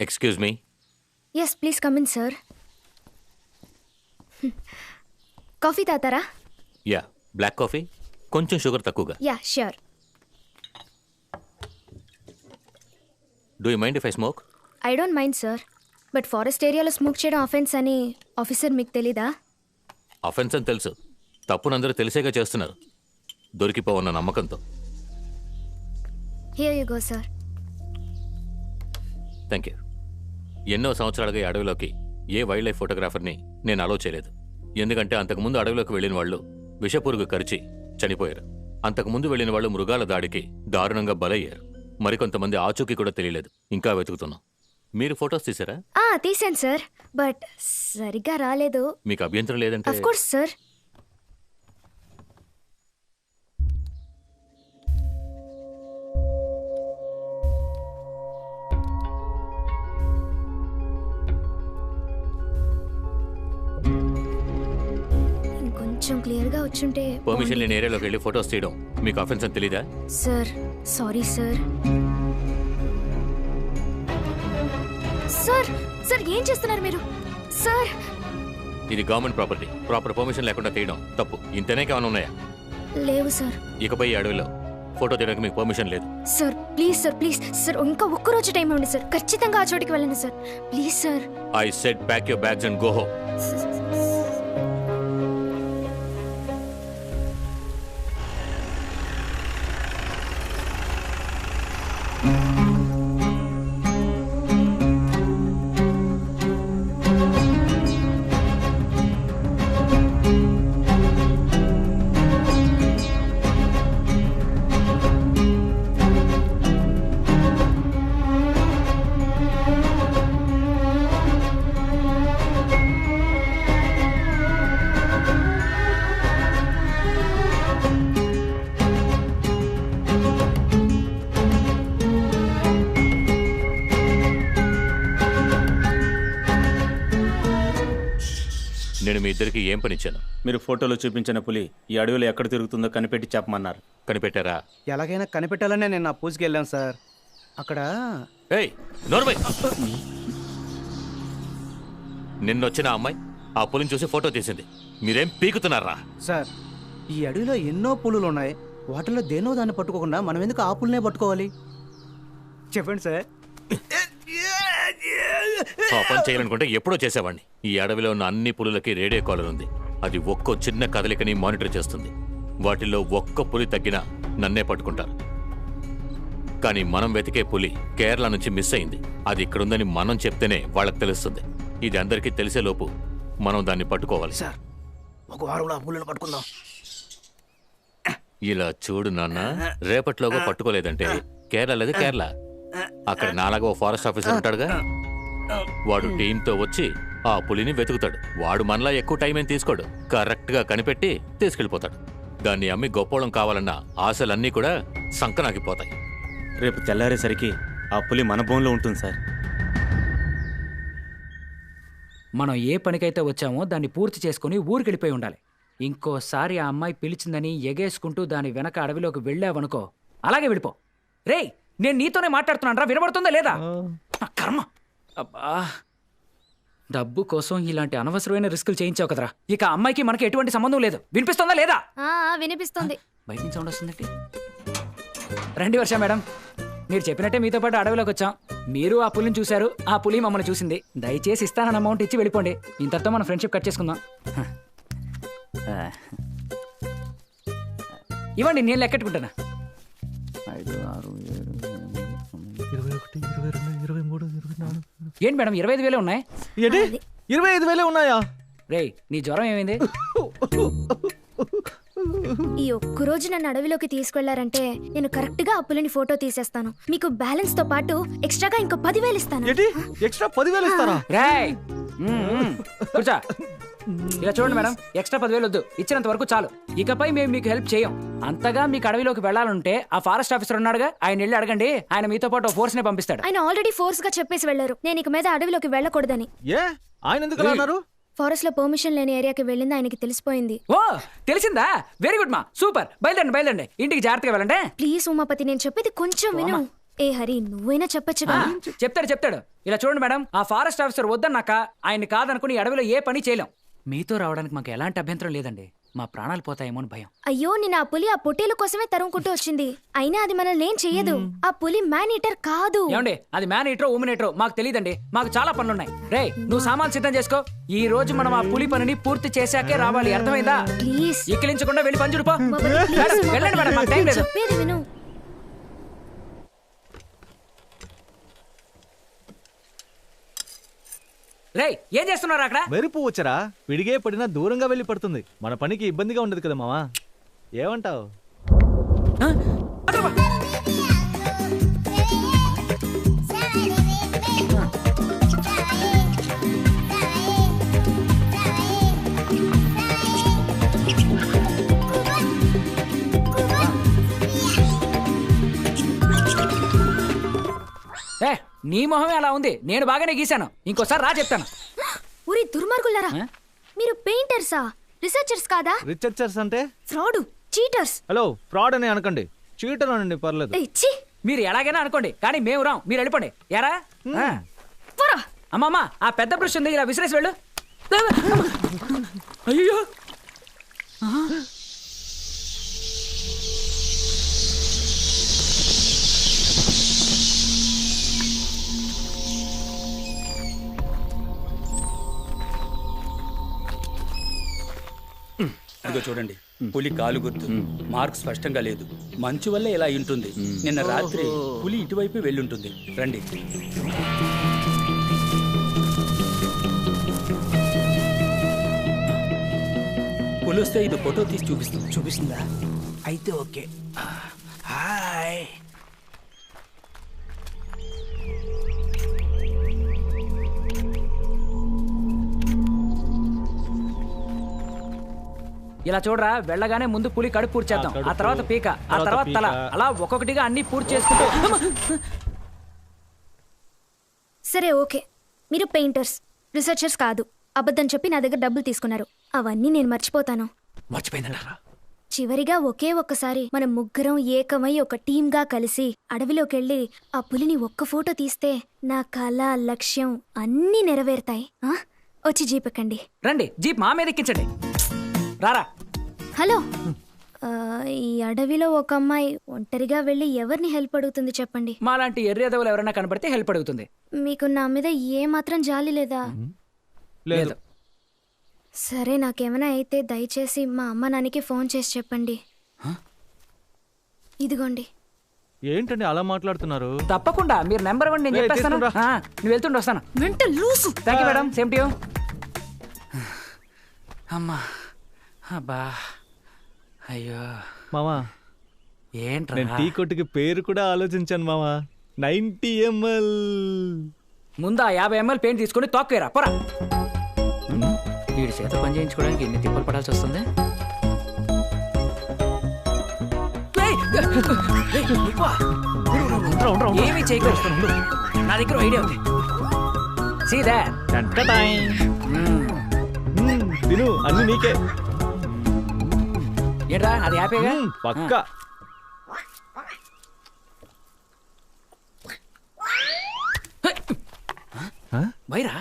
Excuse me.
Yes please come in sir. Coffee తాతారా?
యా, బ్లాక్ కాఫీ, కొంచెం షుగర్ తక్కువగా.
Yeah sure.
Do you mind if I smoke?
I don't mind sir, but forest ఏరియాలో స్మోక్ చేయడం అఫెన్స్ అని ఆఫీసర్ మీకు తెలీదా?
అఫెన్స్ అని తెలుసు, తప్పునందరూ తెలిసేగా చేస్తున్నారు, దొరికిపోవన్న నమ్మకంతో.
Here you go sir.
Thank you. ఎన్నో సంవత్సరాలుగా ఈ అడవిలోకి ఏ వైల్డ్ లైఫ్ ఫోటోగ్రాఫర్ని నేను అలో చేయలేదు. ఎందుకంటే అంతకుముందు అడవిలోకి వెళ్ళిన వాళ్ళు విషపురుగు కరిచి చనిపోయారు. అంతకుముందు వెళ్ళిన వాళ్ళు మృగాల దాడికి దారుణంగా బలయ్యారు. మరికొంతమంది ఆచూకీ కూడా తెలియలేదు, ఇంకా వెతుకుతున్నాం. మీరు ఫొటోస్ తీసారా?
తీసాను సార్, బట్ సరిగ్గా రాలేదు.
మీకు అభ్యంతరం లేదంటే?
Of course sir. కొంచెం క్లియర్ గా వచ్చుంటే.
పర్మిషన్ లేని ఏరియాలోకి వెళ్ళి ఫొటోస్ తీయడం మీకు అఫెన్స్ అని తెలీదా?
Sir sorry sir. Sir sir ఏం చేస్తున్నారు మీరు? సార్
ఇది గవర్నమెంట్ ప్రాపర్టీ, ప్రాపర్ పర్మిషన్ లేకుండా తీయడం తప్పు. ఇంతనే కావాలి ఉన్నాయా?
లేవు సార్.
ఇకపై ఈ అడవిలో ఫోటో తీయడానికి మీకు పర్మిషన్ లేదు.
Sir please sir, please sir, ఇంకా ఒక్కరోజు టైం ఇవ్వండి సార్, ఖచ్చితంగా ఆ చోటికి వెళ్ళండి sir, please sir.
I said pack your bags and go home. నేను మీ ఇద్దరికి ఏం పనిచ్చాను?
మీరు ఫోటోలో చూపించిన పులి ఈ అడవిలో ఎక్కడ తిరుగుతుందో కనిపెట్టి చెప్పమన్నారు.
కనిపెట్టారా?
ఎలాగైనా కనిపెట్టాలనే నేను నా పూజకి వెళ్ళాను సార్. అక్కడ
నిన్నొచ్చిన అమ్మాయి ఆ పులిని చూసి ఫోటో తీసింది. మీరేం పీకుతున్నారా?
సార్ ఈ అడవిలో ఎన్నో పులులు ఉన్నాయి, వాటిలో దేనో దాన్ని పట్టుకోకుండా మనం ఎందుకు ఆ పులినే పట్టుకోవాలి? చెప్పండి సార్.
ఆ పని చేయాలనుకుంటే ఎప్పుడో చేసేవాడిని. ఈ అడవిలో ఉన్న అన్ని పులులకి రేడియో కాలర్ ఉంది. అది ఒక్కో చిన్న కదలికని మానిటర్ చేస్తుంది. వాటిల్లో ఒక్క పులి తగ్గినా నన్నే పట్టుకుంటారు. కానీ మనం వెతికే పులి కేరళ నుంచి మిస్ అయింది. అది ఇక్కడుందని మనం చెప్తేనే వాళ్ళకి తెలుస్తుంది. ఇది అందరికీ తెలిసేలోపు మనం దాన్ని పట్టుకోవాలి.
సార్ ఒక వారంలో ఆ పులిని పట్టుకుందాం.
ఇలా చూడు నాన్న, రేపట్లోగా పట్టుకోలేదంటే కేరళది కేరళ. అక్కడ నాలాగా ఓ ఫారెస్ట్ ఆఫీసర్ ఉంటాడుగా, వాడు టీంతో వచ్చి ఆ పులిని వెతుకుతాడు. వాడు మనలా ఎక్కువ టైం ఏం తీసుకోడు, కరెక్ట్ గా కనిపెట్టి తీసుకెళ్లిపోతాడు. దాన్ని అమ్మి గొప్పోళం కావాలన్న ఆశలన్నీ కూడా సంకనాకిపోతాయి.
రేపు తెల్లారేసరికి ఆ పులి మన భూమిలో ఉంటుంది సార్.
మనం ఏ పనికైతే వచ్చామో దాన్ని పూర్తి చేసుకుని ఊరికెళ్ళిపోయి ఉండాలి. ఇంకోసారి ఆ అమ్మాయి పిలిచిందని ఎగేసుకుంటూ దాని వెనక అడవిలోకి వెళ్ళావనుకో, అలాగే వెళ్ళిపో. రేయ్, నేను నీతోనే మాట్లాడుతున్నాను రా, వినబడుతుందా లేదా? కర్మ. అబ్బా, డబ్బు కోసం ఇలాంటి అనవసరమైన రిస్కులు చేయించావు కదరా. ఇక అమ్మాయికి మనకి ఎటువంటి సంబంధం లేదు. వినిపిస్తుందా లేదా?
వినిపిస్తుంది.
బయట నుంచి సౌండ్ వస్తుందండి. రండి వర్ష మేడం, మీరు చెప్పినట్టే మీతో పాటు అడవిలోకి వచ్చాం. మీరు ఆ పులిని చూశారు, ఆ పులి మమ్మల్ని చూసింది. దయచేసి ఇస్తానన్న అమౌంట్ ఇచ్చి వెళ్ళిపోండి. ఇంతటితో మన ఫ్రెండ్షిప్ కట్ చేసుకుందాం. ఇవ్వండి, నేను లెక్కెట్టుకుంటాను.
5, 6, 7,
21, 22, 23, 24.
ఏంటి మేడం 25,000 ఉన్నాయి?
ఏంటి 25,000 ఉన్నాయా?
రేయ్, నీ జ్వరం ఏమైంది?
ఈ ఒక్కరోజు నన్ను అడవిలోకి తీసుకెళ్లారంటే నేను కరెక్ట్ గా ఆ పులిని ఫోటో తీసేస్తాను. మీకు బ్యాలెన్స్ తో పాటు ఎక్స్ట్రాగా ఇంకో 10,000 ఇస్తాను.
ఎక్స్ట్రా 10,000 ఇస్తారా?
రేయ్ కూర్చో. ఇలా చూడండి మేడం, ఎక్స్ట్రా 10,000 వద్దు, ఇచ్చినంత వరకు చాలు. ఇకపై మేము మీకు హెల్ప్ చేయం. అంతగా మీకు అడవిలోకి వెళ్ళాలంటే ఆ ఫారెస్ట్ ఆఫీసర్ ఉన్నాడుగా, ఆయన వెళ్ళి అడగండి. ఆయన మీతో పాటు ఫోర్స్ నే పంపిస్తాడు.
ఆయన ఆల్రెడీ ఫోర్స్ గా చెప్పేసి వెళ్లారు నేను ఇక మీద అడవిలోకి వెళ్ళకూడదని.
ఆయన ఎందుకు అన్నారు?
ఫారెస్ట్ లో పర్మిషన్ లేని ఏరియాకి వెళ్ళింది ఆయనకి తెలిసిపోయింది.
ఓ తెలిసిందా? వెరీ గుడ్ మా, సూపర్. బయలుదేరండి, ఇంటికి జాగ్రత్తగా వెళ్ళండి.
ప్లీజ్ ఉమాపతి, నేను చెప్పేది కొంచెం విను. ఏ హరి, నువ్వైనా చెప్పొచ్చుగా.
చెప్తాడు. ఇలా చూడండి మేడం, ఆ ఫారెస్ట్ ఆఫీసర్ వద్దన్నాక ఆయన్ని కాదనుకుని అడవిలో ఏ పని చేయలేం. మీతో రావడానికి మాకు ఎలాంటి అభ్యంతరం లేదండి. మా ప్రాణాలు పోతాయేమో అని భయం.
అయ్యో, నేను ఆ పులి ఆ పొట్టేల కోసమే తరుముకుంటూ వచ్చింది. అయినా అది మనల్ని ఏం చెయ్యదు. ఆ పులి మ్యాన్ ఈటర్ కాదు.
ఏమండి, అది మ్యాన్ ఈటరో ఉమెన్ ఈటరో మాకు తెలియదండి. మాకు చాలా పనులున్నాయి. రే, నువ్వు సామాన్ సిద్ధం చేసుకో. ఈ రోజు మనం ఆ పులి పనిని పూర్తి చేశాకే రావాలి, అర్థమైందా?
ప్లీజ్
ఎక్కిలించకుండా వెళ్ళి పని చూడుపో. వెళ్ళండి మేడం, మాకు టైం లేదు.
చెప్పేది విను.
రేయ్, ఏం చేస్తున్నారు అక్కడ?
మెరుపు వచ్చరా, విడిగే పడినా దూరంగా వెళ్ళి పడుతుంది. మన పనికి ఇబ్బందిగా ఉండదు కదా మావా, ఏమంటావు?
నీ మొహమే అలా ఉంది, నేను బాగానే గీశాను. ఇంకోసారి రా చెప్తాను.
ఊరి దుర్మార్గులారా, మీరు పెయింటర్సా, రీసెర్చర్స్ కాదా?
రీసెర్చర్స్ అంటే
ఫ్రాడ్, చీటర్స్.
హలో, ఫ్రాడ్ అని అనకండి, చీటర్ అనండి, పర్లేదు.
మీరు ఎలాగైనా అనుకోండి, కానీ మేము రాం. మీరు వెళ్ళిపోండి. ఎరా అమ్మమ్మ, ఆ పెద్ద బ్రష్ ఉంది, ఇలా విసిరేసి వెళ్ళు. అయ్యో,
అదిగో చూడండి, పులి కాలు గుర్తు. మార్క్ స్పష్టంగా లేదు. మంచు వల్ల ఇలా ఉంటుంది. నిన్న రాత్రి పులి ఇటువైపు వెళ్ళుంటుంది. రండి. పులి వస్తే ఇది ఫోటో తీసి చూపిస్తుంది.
చూపిస్తుందా? అయితే ఓకే. హాయ్. ఇలా చూడరా, వెళ్ళగానే ముందు పులి కడుపు పూర్తి చేద్దాం, ఆ తర్వాత పీక, ఆ తర్వాత తల, అలా ఒక్కొక్కటిగా అన్ని పూర్తి చేసుకుంటూ.
సరే ఓకే, మీరు పెయింటర్స్, రీసెర్చర్స్ కాదు. అబద్ధం చెప్పి నా దగ్గర డబ్బులు తీసుకున్నారు. అవన్నీ నేను మర్చిపోతాను.
మర్చిపోయిందన్నారా?
చివరిగా ఒకే ఒక్కసారి మనం ముగ్గురం ఏకమై ఒక టీంగా కలిసి అడవిలోకి వెళ్ళి ఆ పులిని ఒక్క ఫోటో తీస్తే నా కళ, లక్ష్యం అన్నీ నెరవేరుతాయి. వచ్చి జీప్ ఎక్కండి.
రండి, జీప్ మా మీద ఎక్కించండి. రారా.
హలో, ఈ అడవిలో ఒక అమ్మాయి ఒంటరిగా వెళ్ళి ఎవరిని హెల్ప్ అడుగుతుంది చెప్పండి?
మాలాంటి ఎర్రేదవులు ఎవరైనా కనపడితే హెల్ప్ అడుగుతుంది.
మీకు నా మీద ఏ మాత్రం జాలి లేదా?
లేదు.
సరే, నాకేమైనా అయితే దయచేసి మా అమ్మ నాన్నకి ఫోన్ చేసి చెప్పండి. ఇదిగోండి.
ఏంటండి అలా మాట్లాడుతున్నారు?
తప్పకుండా, మీరు నెంబర్ 1 నేను చెప్పేస్తాను. నువ్వు వెళ్తుండే వస్తాను. Thank you madam, same to you. అమ్మా, అబ్బా, అయ్యో
మామా,
ఏంట్రా?
నేను టీ కొట్టుకి పేరు కూడా ఆలోచించాను మామా. 90 ml.
ముందు 50 ml పెయింట్ తీసుకుని తోక్కేరా, పోరా. వీడి చేత పని చేయించుకోవడానికి ఎన్ని తిప్పలు పడాల్సి వస్తుంది. ఏమీ చేయకూడదు, నా దగ్గర ఐడియా ఉంది. See that?
తిను, అన్ని నీకే.
ఏంట్రా, అది హ్యాపీగా?
పక్కా.
వైరా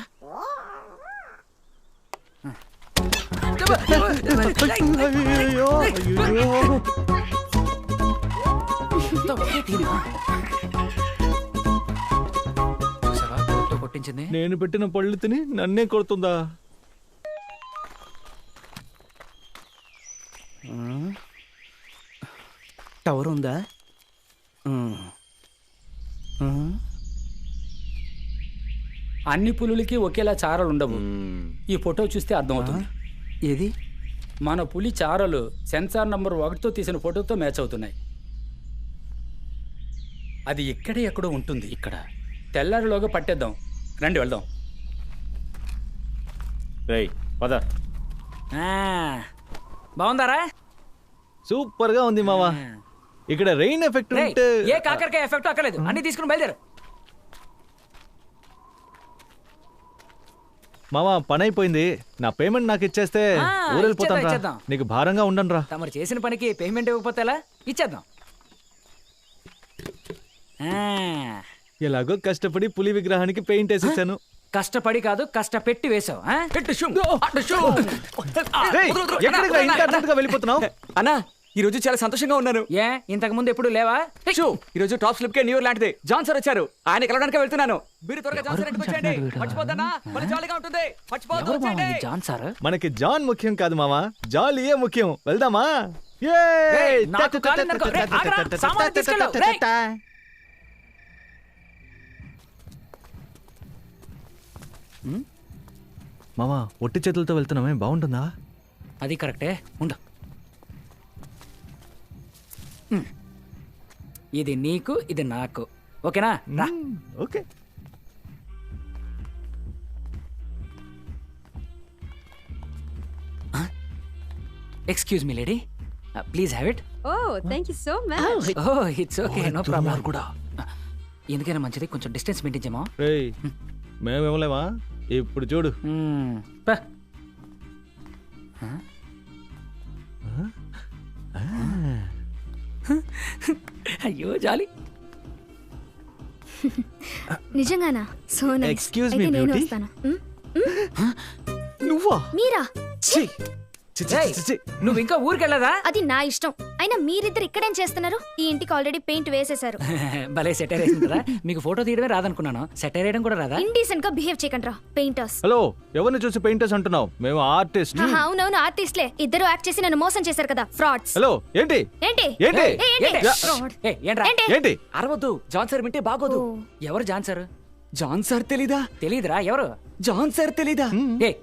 కొట్టించింది.
నేను పెట్టిన పళ్ళు తిని నన్నే కొడుతుందా?
టవర్ ఉందా?
అన్ని పులులకి ఒకేలా చారలు ఉండవు. ఈ ఫోటో చూస్తే అర్థమవుతుంది.
ఏది?
మన పులి చారలు సెన్సార్ నంబర్ 1తో తీసిన ఫోటోతో మ్యాచ్ అవుతున్నాయి. అది ఇక్కడే ఎక్కడో ఉంటుంది. ఇక్కడ తెల్లారిలోగా పట్టేద్దాం. రండి వెళ్దాం.
రేయ్ పద.
బాగుందారా?
సూపర్ గా ఉంది మావా. ఇక్కడ రెయిన్ ఎఫెక్ట్
రేయ్,
ఉంటే
ఏ కాకరకాయ ఎఫెక్ట్ అక్కర్లేదు, అన్ని తీసుకుని బయలుదేరు.
మావా పని అయిపోయింది. నా పేమెంట్ నాకు ఇచ్చేస్తే ఊరెళ్ళిపోతాను రా.
ఇచ్చేద్దాం.
నీకు భారంగా ఉండను రా.
తమరు చేసిన పనికి పేమెంట్ ఇవ్వకపోతే ఎలా? ఇచ్చేద్దాం.
ఎలాగో కష్టపడి పులి విగ్రహానికి పెయింట్ వేసేసాను.
కష్టపడి కాదు, కష్టపెట్టి వేసావు.
వెళ్ళిపోతున్నావు
అన్నా? ఈ రోజు చాలా సంతోషంగా ఉన్నాను.
ఏ ఇంతకు ముందు ఎప్పుడు లేవా?
ఈ రోజు టాప్ స్లిప్ కే న్యూ ఇయర్ లాంటిది. జాన్ సార్ వచ్చారు, ఆయన కలవడానికి వెళ్తున్నాను. మీరు త్వరగా జాన్ సార్ ఇంటికి వచ్చేయండి. మర్చిపోద్దన్నా, మళ్ళీ జాలీగా ఉంటుంది. మర్చిపోద్దు, వచ్చేయండి.
జాన్ సార్
మనకి జాన్ ముఖ్యం కాదు మామా, జాలీయే ముఖ్యం. వెళ్దామా?
నాకు కాలిందనుకో. రేయ్, ఆగరా, సామాన్లు తీసుకెళ్ళు. రేయ్.
మామా ఒట్టి చేతులతో వెళ్తున్నామే, బాగుంటుందా?
అది కరెక్టే, ఉండు. ఇది నీకు, ఇది నాకు. ఓకేనా? రా.
Okay.
Excuse me lady, please have it.
Thank you so much.
It's okay, no problem. కూడా ఎందుకైనా మంచిది, కొంచెం డిస్టెన్స్ మెయింటైన్ చేయమా.
రేయ్ మేము ఇవ్వలేమా? ఇప్పుడు చూడు.
అయ్యో జాలి.
నిజంగానా? So nice.
ఎక్స్క్యూజ్ మీ
అయితే నేను
బ్యూటీ.
వస్తాను.
నువ్వా?
మీరా?
నువ్వు ఇంకా ఊరికెళ్ళదా?
అది నా ఇష్టం. అయినా మీరిద్దరు ఇక్కడేం చేస్తున్నారు? ఈ ఇంటికి ఆల్రెడీ పెయింట్ వేసేశారు.
భలే సెటైర్ వేసిందా? మీకు ఫోటో తీయడమే రాదనుకున్నాను, సెటైర్ వేయడం కూడా రాదా?
ఇండీసెంట్ గా బిహేవ్ చేయకండి రా పెయింటర్స్.
హలో, ఎవరిని చూసి పెయింటర్స్ అంటున్నావు? మేము ఆర్టిస్ట్.
అవునవును, ఆర్టిస్ట్లే. ఇద్దరు యాక్ట్ చేసి నన్ను మోసం చేశారు కదా, ఫ్రాడ్స్.
హలో ఏంటి
ఏంటి
ఏంటి
ఏంటి?
అరవద్దు, జాన్ సార్ వింటే బాగోదు.
ఎవరు జాన్ సార్?
జాన్ సార్ తెలీదా?
తెలీదురా. ఎవరు
జాన్ సార్ తెలీదా?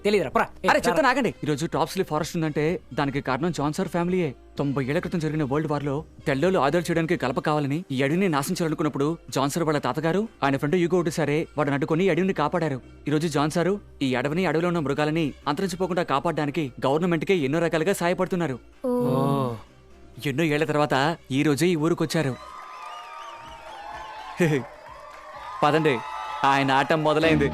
తెలీదురా.
అరే చెప్తాను ఆగండి. ఈ రోజు టాప్ స్లిప్ ఫారెస్ట్ ఉందంటే దానికి కారణం జాన్ సార్ ఫ్యామిలీయే. 90 ఏళ్ల క్రితం జరిగిన వరల్డ్ వార్ లో తెల్లోలు ఆధార్ చేయడానికి కలప కావాలని ఈ అడవిని నాశనం చేయాలనుకున్నప్పుడు జాన్ సార్ వాళ్ళ తాతగారు ఆయన ఫ్రెండ్ యుగో సరే వాడు అడ్డుకొని అడవిని కాపాడారు. ఈ రోజు జాన్ సారు ఈ అడవిని, అడవిలో ఉన్న మృగాలని అంతరించిపోకుండా కాపాడడానికి గవర్నమెంట్ కి ఎన్నో రకాలుగా సాయపడుతున్నారు. ఎన్నో ఏళ్ల తర్వాత ఈ రోజే ఈ ఊరుకొచ్చారు. పదండి, ఆయన ఆట మొదలైంది.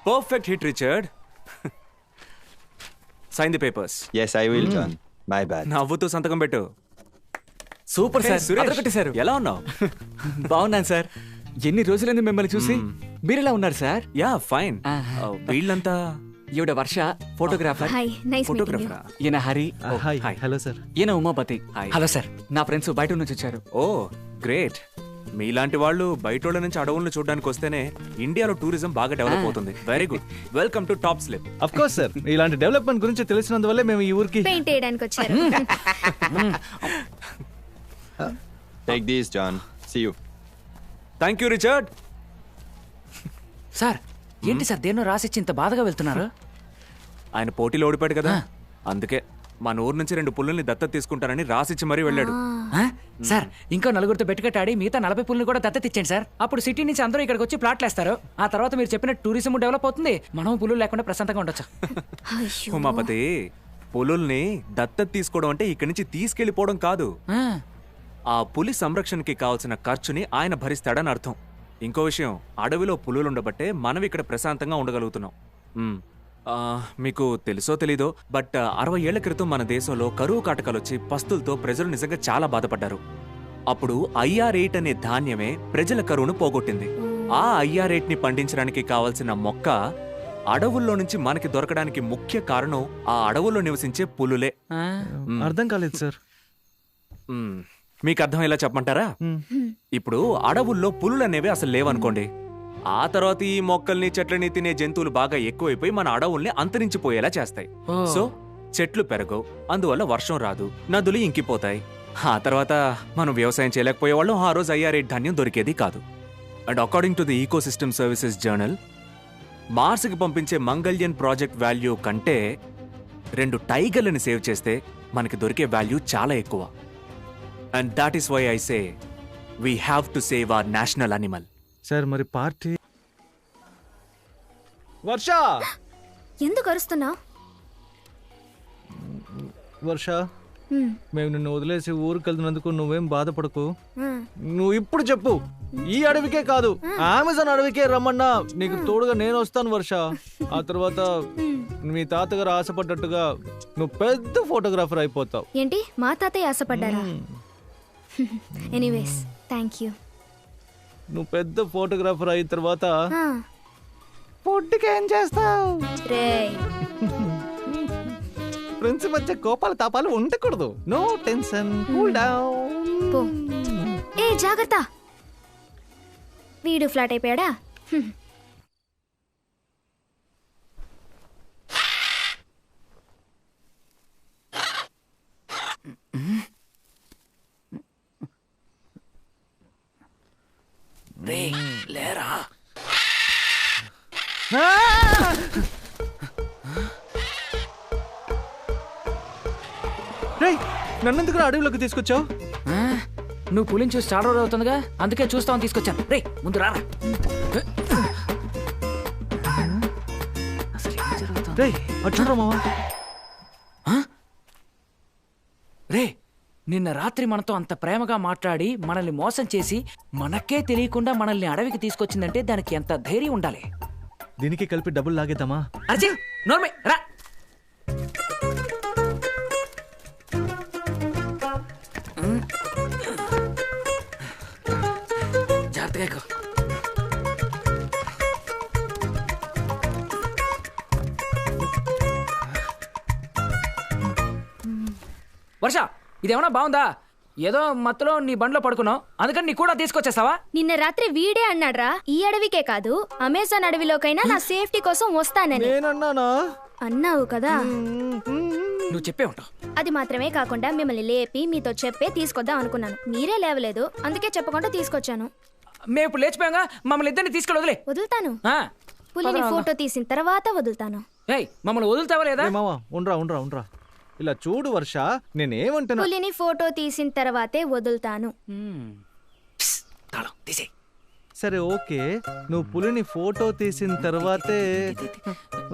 Perfect hit, Richard. Sign the papers.
Yes, I will, John. My bad.
నవ్వుతూ సంతకం పెట్టు.
సూపర్ సార్,
సురేష్ ఎలా ఉన్నావు?
బాగున్నాను సార్. ఎన్ని రోజులైంది మిమ్మల్ని చూసి. మీరెలా ఉన్నారు సార్?
Yeah fine. వీళ్ళంతా
ఈవిడ Varsha, photographer.
Hi, nice meeting you.
ఈయన హరి.
హాయ్. Hello sir.
ఈయన ఉమాపతి.
Hello sir.
నా ఫ్రెండ్స్ బయట నుంచి వచ్చారు.
Oh great. మీలాంటి వాళ్ళు బయటోళ్ళ నుంచి అడవులను చూడడానికి వస్తేనే ఇండియాలో టూరిజం బాగా డెవలప్ అవుతుంది. Very good. Welcome to top slip.
Of course sir, ఇలాంటి డెవలప్మెంట్ గురించి తెలిసినందువల్లే మేము ఈ ఊరికి
పెయింట్ వేయడానికి వచ్చారు.
Take these, John. See you.
Thank you Richard.
Sir ఏంటి సార్ దేన్నో రాసిచ్చి ఇంత బాధగా వెళ్తున్నారు?
ఆయన పోటీలో ఓడిపాడు కదా, అందుకే మన ఊరు నుంచి 2 పుల్లుల్ని దత్తత తీసుకుంటానని రాసిచ్చి మరీ వెళ్ళాడు.
సార్ ఇంకో నలుగురితో బెట్టుకట్టాడి మిగతా 40 పుల్లని కూడా దత్తత ఇచ్చేయండి సార్. అప్పుడు సిటీ నుంచి అందరూ ఇక్కడికి వచ్చి ప్లాట్లు వేస్తారు. ఆ తర్వాత మీరు చెప్పిన టూరిజం డెవలప్ అవుతుంది, మనం పుల్లు లేకుండా ప్రశాంతంగా ఉండొచ్చు.
ఉమాపతి, పులుల్ని దత్తత తీసుకోవడం అంటే ఇక్కడి నుంచి తీసుకెళ్లిపోవడం కాదు. ఆ పులి సంరక్షణకి కావాల్సిన ఖర్చుని ఆయన భరిస్తాడని అర్థం. ఇంకో విషయం, అడవిలో పులులుండబట్టే మనం ఇక్కడ ప్రశాంతంగా ఉండగలుగుతున్నాం. మీకు తెలుసో తెలీదో బట్ 60 ఏళ్ల క్రితం మన దేశంలో కరువు కాటకాలు వచ్చి పస్తులతో ప్రజలు నిజంగా చాలా బాధపడ్డారు. అప్పుడు IR8 అనే ధాన్యమే ప్రజల కరువును పోగొట్టింది. ఆ IR8ని పండించడానికి కావలసిన మొక్క అడవుల్లో నుంచి మనకి దొరకడానికి ముఖ్య కారణం ఆ అడవుల్లో నివసించే పులులే.
అర్థం కాలేదు సార్.
మీకు అర్థం ఎలా చెప్పమంటారా? ఇప్పుడు అడవుల్లో పులులు అనేవి అసలు లేవనుకోండి. ఆ తర్వాత ఈ మొక్కల్ని చెట్లని తినే జంతువులు బాగా ఎక్కువైపోయి మన అడవుల్ని అంతరించిపోయేలా చేస్తాయి. సో చెట్లు పెరగవు, అందువల్ల వర్షం రాదు, నదులు ఇంకిపోతాయి. ఆ తర్వాత మనం వ్యవసాయం చేయలేకపోయేవాళ్ళం. ఆ రోజు IR8 ధాన్యం దొరికేది కాదు. And according to the ecosystem services journal, మార్స్కి పంపించే మంగళ్యన్ ప్రాజెక్ట్ వాల్యూ కంటే 2 టైగర్లని సేవ్ చేస్తే మనకి దొరికే వాల్యూ చాలా ఎక్కువ. And that is why I say we have to save our national animal.
Sir మరి పార్టీ వర్ష
ఎందుకు అరుస్తున్నావు?
వర్ష, మేము నిన్ను వదిలేసి ఊరికి వెళ్తున్నందుకు నువ్వేం బాధపడకు. నువ్వు ఇప్పుడు చెప్పు, ఈ అడవికే కాదు అమెజాన్ అడవికే రమ్మన్నా నీకు తోడుగా నేను వస్తాను వర్ష. ఆ తర్వాత మీ తాతగారు ఆశపడ్డట్టుగా నువ్వు పెద్ద ఫోటోగ్రాఫర్ అయిపోతావు.
ఏంటి మా తాతయ్య ఆశపడ్డారా? Anyways thank you.
నువ్వు పెద్ద ఫోటోగ్రాఫర్ అయిన తర్వాత ఫుడ్కి ఏం చేస్తావు? ఫ్రెండ్స్ మధ్య కోపాలు తాపాలు ఉండకూడదు. No tension, cool down.
ఏ జాగ్రత్త, వీడు ఫ్లాట్ అయిపోయాడా?
లేరా
నన్నెందుకు అడవిలోకి తీసుకొచ్చావు?
నువ్వు పులిని చూసి చాలా రోజు అవుతుందిగా, అందుకే చూస్తామని తీసుకొచ్చాను. రే ముందు రారా. రే నిన్న రాత్రి మనతో అంత ప్రేమగా మాట్లాడి మనల్ని మోసం చేసి మనకే తెలియకుండా మనల్ని అడవికి తీసుకొచ్చిందంటే దానికి ఎంత ధైర్యం ఉండాలి.
దీనికి కలిపి డబ్బులు లాగేద్దామా?
అర్జీ నోర్మే రా. జాగ్రత్తగా ఎక్కు. వర్ష, ఇదేమన్నా బాగుందా? ఏదో మత్తులో నీ బండ్లో పడుకున్నావు, అందుకని నీ కూడా తీసుకొచ్చేసావా?
నిన్న రాత్రి వీడే అన్నాడ్రా, ఈ అడవికే కాదు అమెజాన్ అడవిలోకైనా నా సేఫ్టీ కోసం వస్తానని. అన్నావు కదా.
నువ్వు చెప్పే ఉంటావు.
అది మాత్రమే కాకుండా మిమ్మల్ని లేపి మీతో చెప్పే తీసుకొద్దాం అనుకున్నాను. మీరే లేవలేదు, అందుకే చెప్పకుండా తీసుకొచ్చాను.
మేము ఇప్పుడు లేచిపోయాగా, మమ్మల్ని ఇద్దరిని తీసుకెళ్ళి వదిలే.
వదులుతాను. పులిని ఫోటో తీసిన తర్వాత వదులుతాను.
మమ్మల్ని వదులుతావా లేదా?
ఉండరా ఇలా చూడు వర్ష, నేనేమంటున్నా,
పులిని ఫోటో తీసిన తర్వాతే వదులుతాను.
సరే ఓకే, నువ్వు పులిని ఫోటో తీసిన తర్వాతే.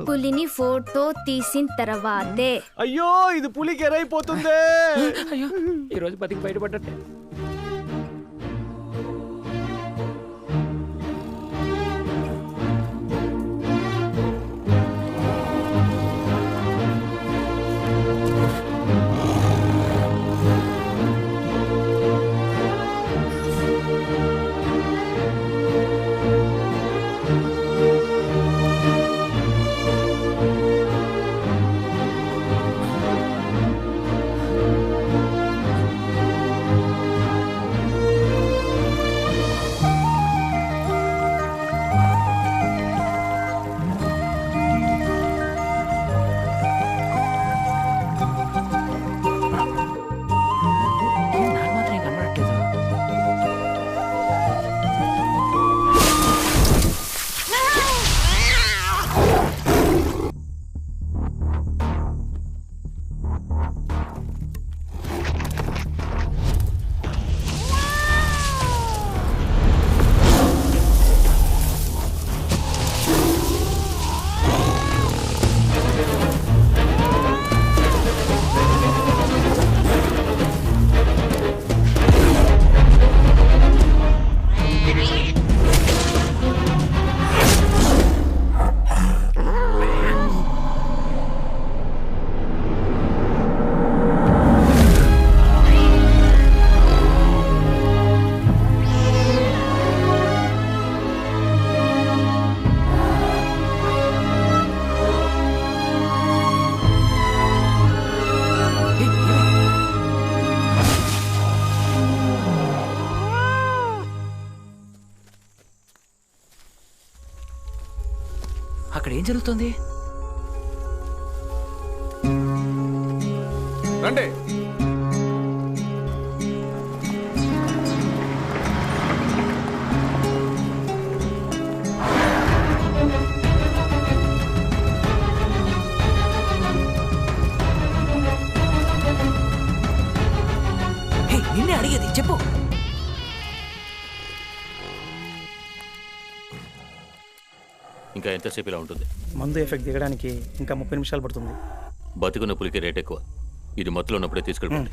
పులిని ఫోటో తీసిన తర్వాతే.
అయ్యో ఇది పులికి ఎరైపోతుంది.
అయ్యో ఈ రోజు బతికి బయటపడ్డట్టే.
జరుగుతుంది?
రండి.
నిన్నే అడిగేది చెప్పు.
ఇంకా ఎంతసేపు ఇలా ఉంటుంది?
మందు ఎఫెక్ట్ దిగడానికి ఇంకా 30 నిమిషాలు పడుతుంది.
బతుకున్న పులికి రేట్ ఎక్కువ. ఇది మత్తులో ఉన్నప్పుడే తీసుకెళ్ళిపోండి.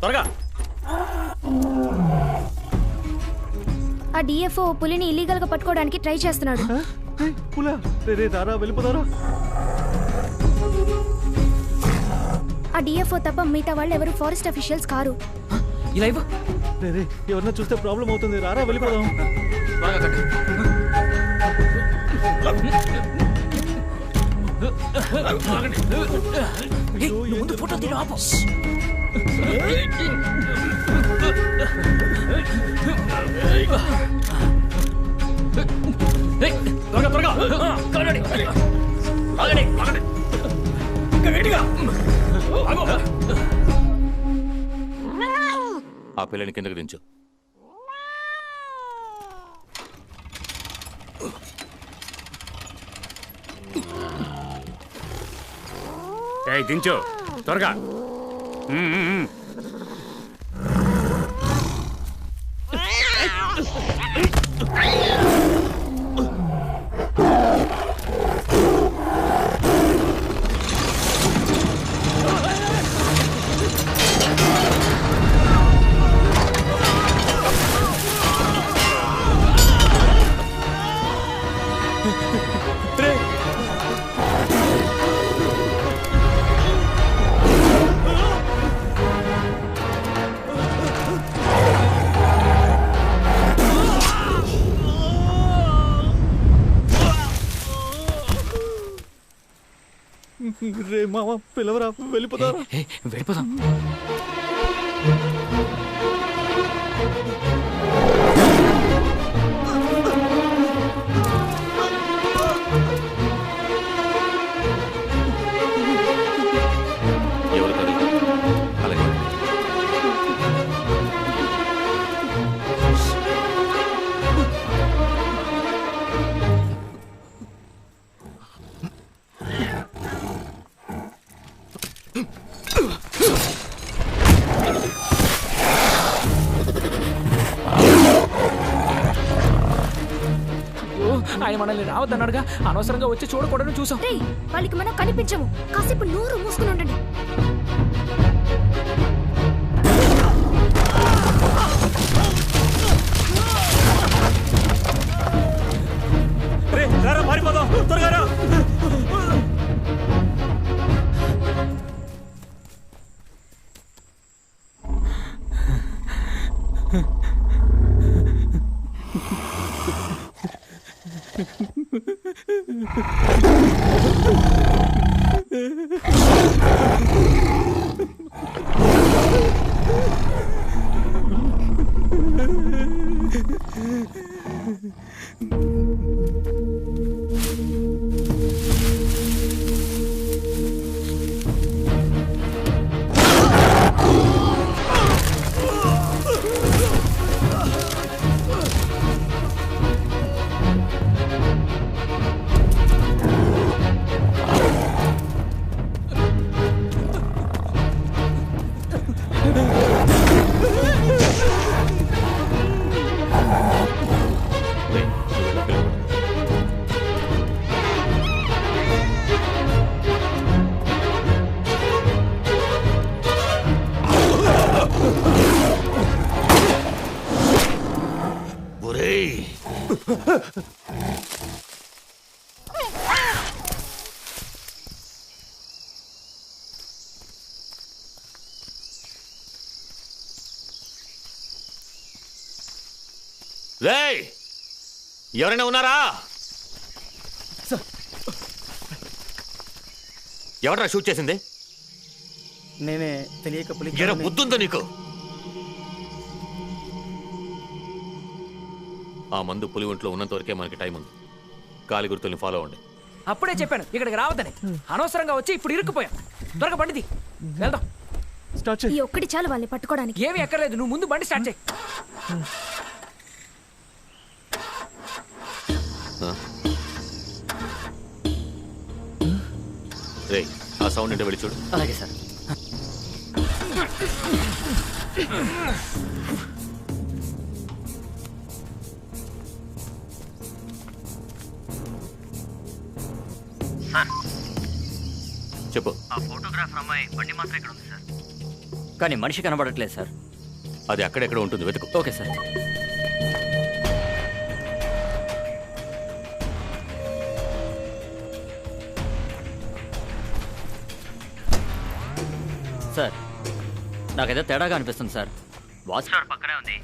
త్వరగా.
ఆ డిఎఫ్ఓ పులిని ఇల్లీగల్ గా పట్టుకోవడానికి ట్రై చేస్తున్నాడు. ఆ డిఎఫ్ఓ తప్ప మిగతా వాళ్ళు ఎవరు ఫారెస్ట్ అఫీషియల్స్ కారు.
ఇలా
ఎవరన్నా చూస్తే ప్రాబ్లం అవుతుంది. రారా వెళ్ళిపోదాం.
ముందు ఫోటో తీయ ఆపు.
త్వరగా
ఆ పిల్లని కిందకి దించు.
దించు త్వరగా.
రే మామ పిలవరా, వెళ్ళిపోతారా?
వెళ్ళిపోదాం.
ఎవరు కదలరు. అలాగే
ఆయన మనల్ని రావద్దన్నాడుగా, అనవసరంగా వచ్చి చూడకూడదు చూసాం.
వాళ్ళకి మనం కనిపించము. కాసేపు నోరు మూసుకుని ఉండండి.
పారిపోదాం, త్వరగా రా.
రేయ్, ఎవరైనా ఉన్నారా? ఎవరా షూట్ చేసింది?
నేనే. తెలియక పులికి
ఎరా బుద్ధుందో నీకు? ఆ మందు పులి ఒంట్లో ఉన్నంత వరకే మనకి టైం ఉంది. గాలి గుర్తుల్ని ఫాలో అవ్వండి.
అప్పుడే చెప్పాను ఇక్కడికి రావద్దని. అనవసరంగా వచ్చి ఇప్పుడు ఇరుక్కుపోయాం. త్వరగా బండిది వెళ్దాం.
ఈ ఒక్కటి చాలు వాళ్ళని పట్టుకోవడానికి.
ఏమీ ఎక్కర్లేదు, నువ్వు ముందు బండి స్టార్ట్ చేయి.
రే ఆ సౌండ్ అంటే వెళ్ళి చూడు.
అలాగే సార్.
చెప్పు.
ఆ ఫోటోగ్రాఫర్ అమ్మాయి బండి మాత్రం ఇక్కడ ఉంది సార్, కానీ మనిషి కనబడట్లేదు సార్.
అది అక్కడెక్కడ ఉంటుంది, వెతుకు.
Okay sir. సార్ నాకైతే తేడాగా అనిపిస్తుంది సార్. వాచ్ టవర్ పక్కనే ఉంది.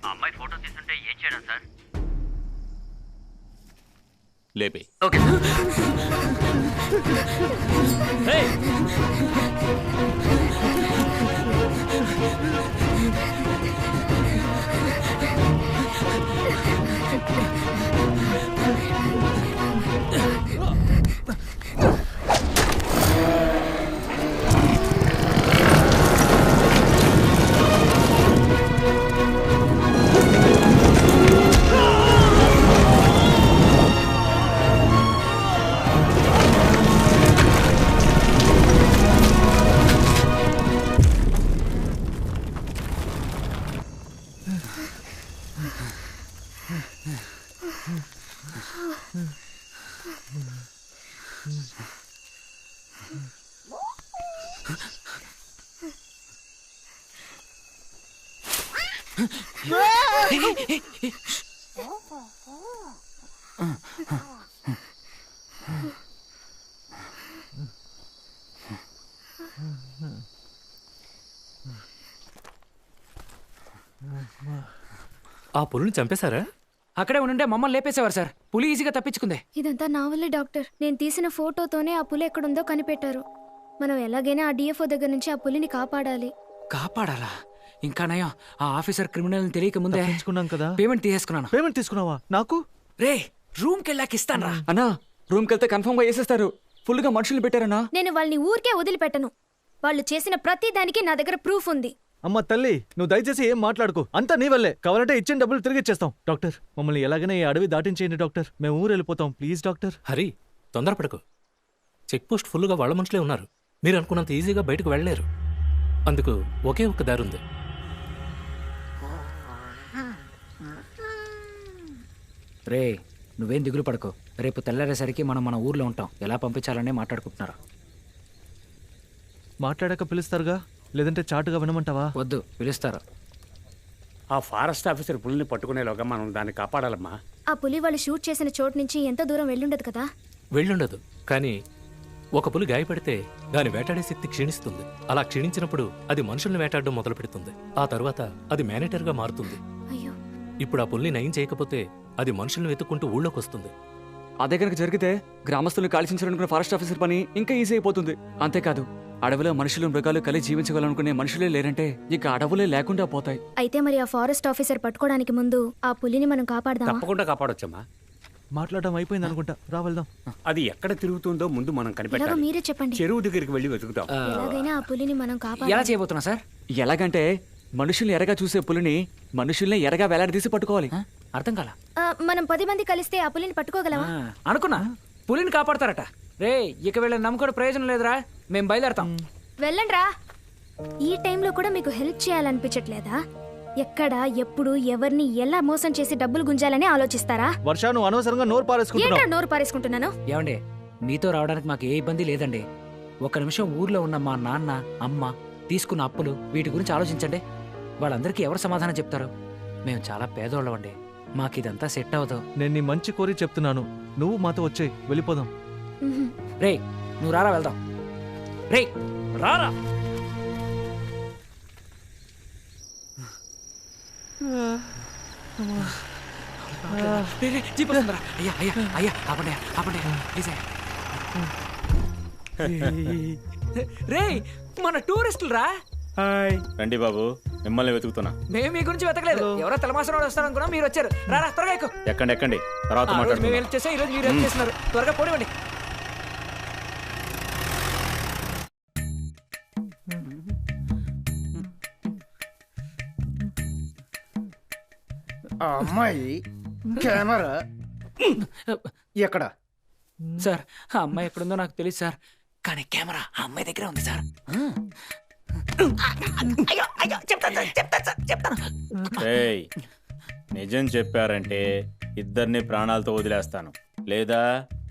ఆ అమ్మాయి ఫోటో తీసుంటే ఏం చేయడం సార్?
లేపే.
Okay sir.
ఆ పులిని చంపేశారా?
అక్కడే ఉండే మమ్మల్ని లేపేసేవారు సార్. పులి ఈజీగా తప్పించుకుంది.
ఇదంతా నా వల్లే డాక్టర్. నేను తీసిన ఫోటోతోనే ఆ పులి ఎక్కడుందో కనిపెట్టారు. మనం ఎలాగైనా ఆ డిఎఫ్ఓ దగ్గర నుంచి ఆ పులిని కాపాడాలి.
కాపాడాలా? ఇంకా నయం, ఆ ఆఫీసర్ క్రిమినల్ తెలియక ముందే
కదా
పేమెంట్ తీసేసుకున్నాను.
పేమెంట్ తీసుకున్నావా? నాకు
రే రూమ్ కెళ్ళాక ఇస్తాను రా.
అన్నా రూమ్కి వెళ్తే కన్ఫర్మ్ గా వేసేస్తారు. ఫుల్ గా మనుషులు పెట్టారన్నా.
నేను వాళ్ళని ఊరికే వదిలిపెట్టను. వాళ్ళు చేసిన ప్రతి దానికి నా దగ్గర ప్రూఫ్ ఉంది.
అమ్మ తల్లి, నువ్వు దయచేసి ఏం మాట్లాడుకో. అంతా నీ వల్లే. కావాలంటే ఇచ్చిన డబ్బులు తిరిగి ఇచ్చేస్తాం. డాక్టర్, మమ్మల్ని ఎలాగైనా ఈ అడవి దాటించేయండి డాక్టర్. మేము ఊరు వెళ్ళిపోతాం ప్లీజ్ డాక్టర్.
హరి, తొందరపడకు. చెక్ పోస్ట్ ఫుల్గా వాళ్ళ మనుషులే ఉన్నారు. మీరు అనుకున్నంత ఈజీగా బయటకు వెళ్ళలేరు. అందుకు ఒకే ఒక్క దారి ఉంది.
రే నువ్వేం దిగులు పడకు. రేపు తెల్లారేసరికి మనం మన ఊర్లో ఉంటాం. ఎలా పంపించాలనే మాట్లాడుకుంటున్నారు.
మాట్లాడాక పిలుస్తారుగా, లేదంటే చాటుగా వినమంటావా?
వద్దు, పిలుస్తారు.
ఆ ఫారెస్ట్ ఆఫీసర్ పులిని పట్టుకునేలోగా మనం దాన్ని కాపాడాలమ్మా.
ఆ పులి వాళ్ళు షూట్ చేసిన చోటు నుంచి ఎంతో దూరం వెళ్ళుండదు కదా?
వెళ్ళుండదు, కానీ ఒక పులి గాయపడితే దాని వేటాడే శక్తి క్షీణిస్తుంది. అలా క్షీణించినప్పుడు అది మనుషుల్ని వేటాడడం మొదలు పెడుతుంది. ఆ తర్వాత అది మేనేటర్గా మారుతుంది. ఇప్పుడు ఆ పులిని నయం చేయకపోతే అది మనుషుల్ని వెతుక్కుంటూ ఊళ్ళోకి వస్తుంది.
అదే కనుక జరిగితే గ్రామస్తులను కాల్చించాలనుకున్న ఫారెస్ట్ ఆఫీసర్ పని ఇంకా ఈజీ అయిపోతుంది. అంతేకాదు, అడవిలో మనుషులు మృగాలు కలిసి జీవించగలనుకునే మనుషులే లేరంటే ఇక అడవులే లేకుండా పోతాయి.
అయితే మరి ఆ ఫారెస్ట్ ఆఫీసర్ పట్టుకోవడానికి ముందు ఆ పులిని మనం కాపాడదామా?
తప్పకుండా కాపాడొచ్చమ్మా.
మాట్లాడడం అయిపోయింది అనుకుంటా. రా వెళ్దాం.
అది ఎక్కడ తిరుగుతుందో ముందు మనం
ఎలాగో
కనిపెట్టాలి.
మీరే చెప్పండి.
చెరువు దగ్గరికి వెళ్ళి వెతుకుతాం.
ఎలాగైనా ఆ పులిని మనం
ఎలా
కాపాడాలి.
చేయబోతున్నా సార్?
ఎలాగంటే మనుషుల్ని ఎరగా చూసే పులిని మనుషుల్ని ఎరగా వేలాడదీసి పట్టుకోవాలి.
అర్థం కాల.
మనం 10 మంది కలిస్తే ఆ పులిని పట్టుకోగలమా?
అనుకున్నా పులిని కాపాడతారట. రే ఇక వీళ్ళని నమ్ముకోవడం ప్రయోజనం లేదురా. మేము బయలుదేరతాం.
వెళ్ళండ్రా. ఈ టైంలో కూడా మీకు హెల్ప్ చేయాలనిపించట్లేదా? ఎక్కడ ఎప్పుడు ఎవరిని ఎలా మోసం చేసి డబ్బులు గుంజాలని ఆలోచిస్తారా?
వర్ష, నువ్వు అనవసరంగా నోరు
ఏంటో
పారేసుకుంటున్నావు.
నోరు పారేసుకుంటున్నాను.
ఏమండి, మీతో రావడానికి మాకు ఏ ఇబ్బంది లేదండి. ఒక్క నిమిషం ఊర్లో ఉన్న మా నాన్న అమ్మ తీసుకున్న అప్పులు వీటి గురించి ఆలోచించండి. వాళ్ళందరికీ ఎవరు సమాధానం చెప్తారు? మేము చాలా పేదోళ్ళమండి. మాకు ఇదంతా సెట్ అవ్వదు.
నేను నీ మంచి కోరి చెప్తున్నాను. నువ్వు మాతో వచ్చేయ్, వెళ్ళిపోదాం.
రే నువ్వు రారా, వెళ్దాం. రే రారా. జీప్ వస్తుందిరా. అయ్యా అయ్యా అయ్యా ఆపండి ఆపండి ప్లీజ్.
హాయ్
రే మన టూరిస్టులు రా.
రండి బాబు. మిమ్మల్ని వెతుకుతున్నా.
మేము మీ గురించి వెతకలేదు. ఎవరో తలమాసం వాడు వస్తారనుకున్నా, మీరు వచ్చారు. రా త్వరగా ఎక్కు.
ఎక్కండి తర్వాత
మేము
మాట్లాడుకుందాం.
హెల్ప్ చేసాం, ఈరోజు మీరు హెల్ప్ చేస్తున్నారు. త్వరగా పోనివ్వండి.
అమ్మాయి కెమెరా ఎక్కడ?
సార్ ఆ అమ్మాయి ఎక్కడుందో నాకు తెలియదు సార్, కానీ కెమెరా ఆ అమ్మాయి దగ్గర ఉంది సార్.
ఏయ్, నిజం చెప్పారంటే ఇద్దరిని ప్రాణాలతో వదిలేస్తాను, లేదా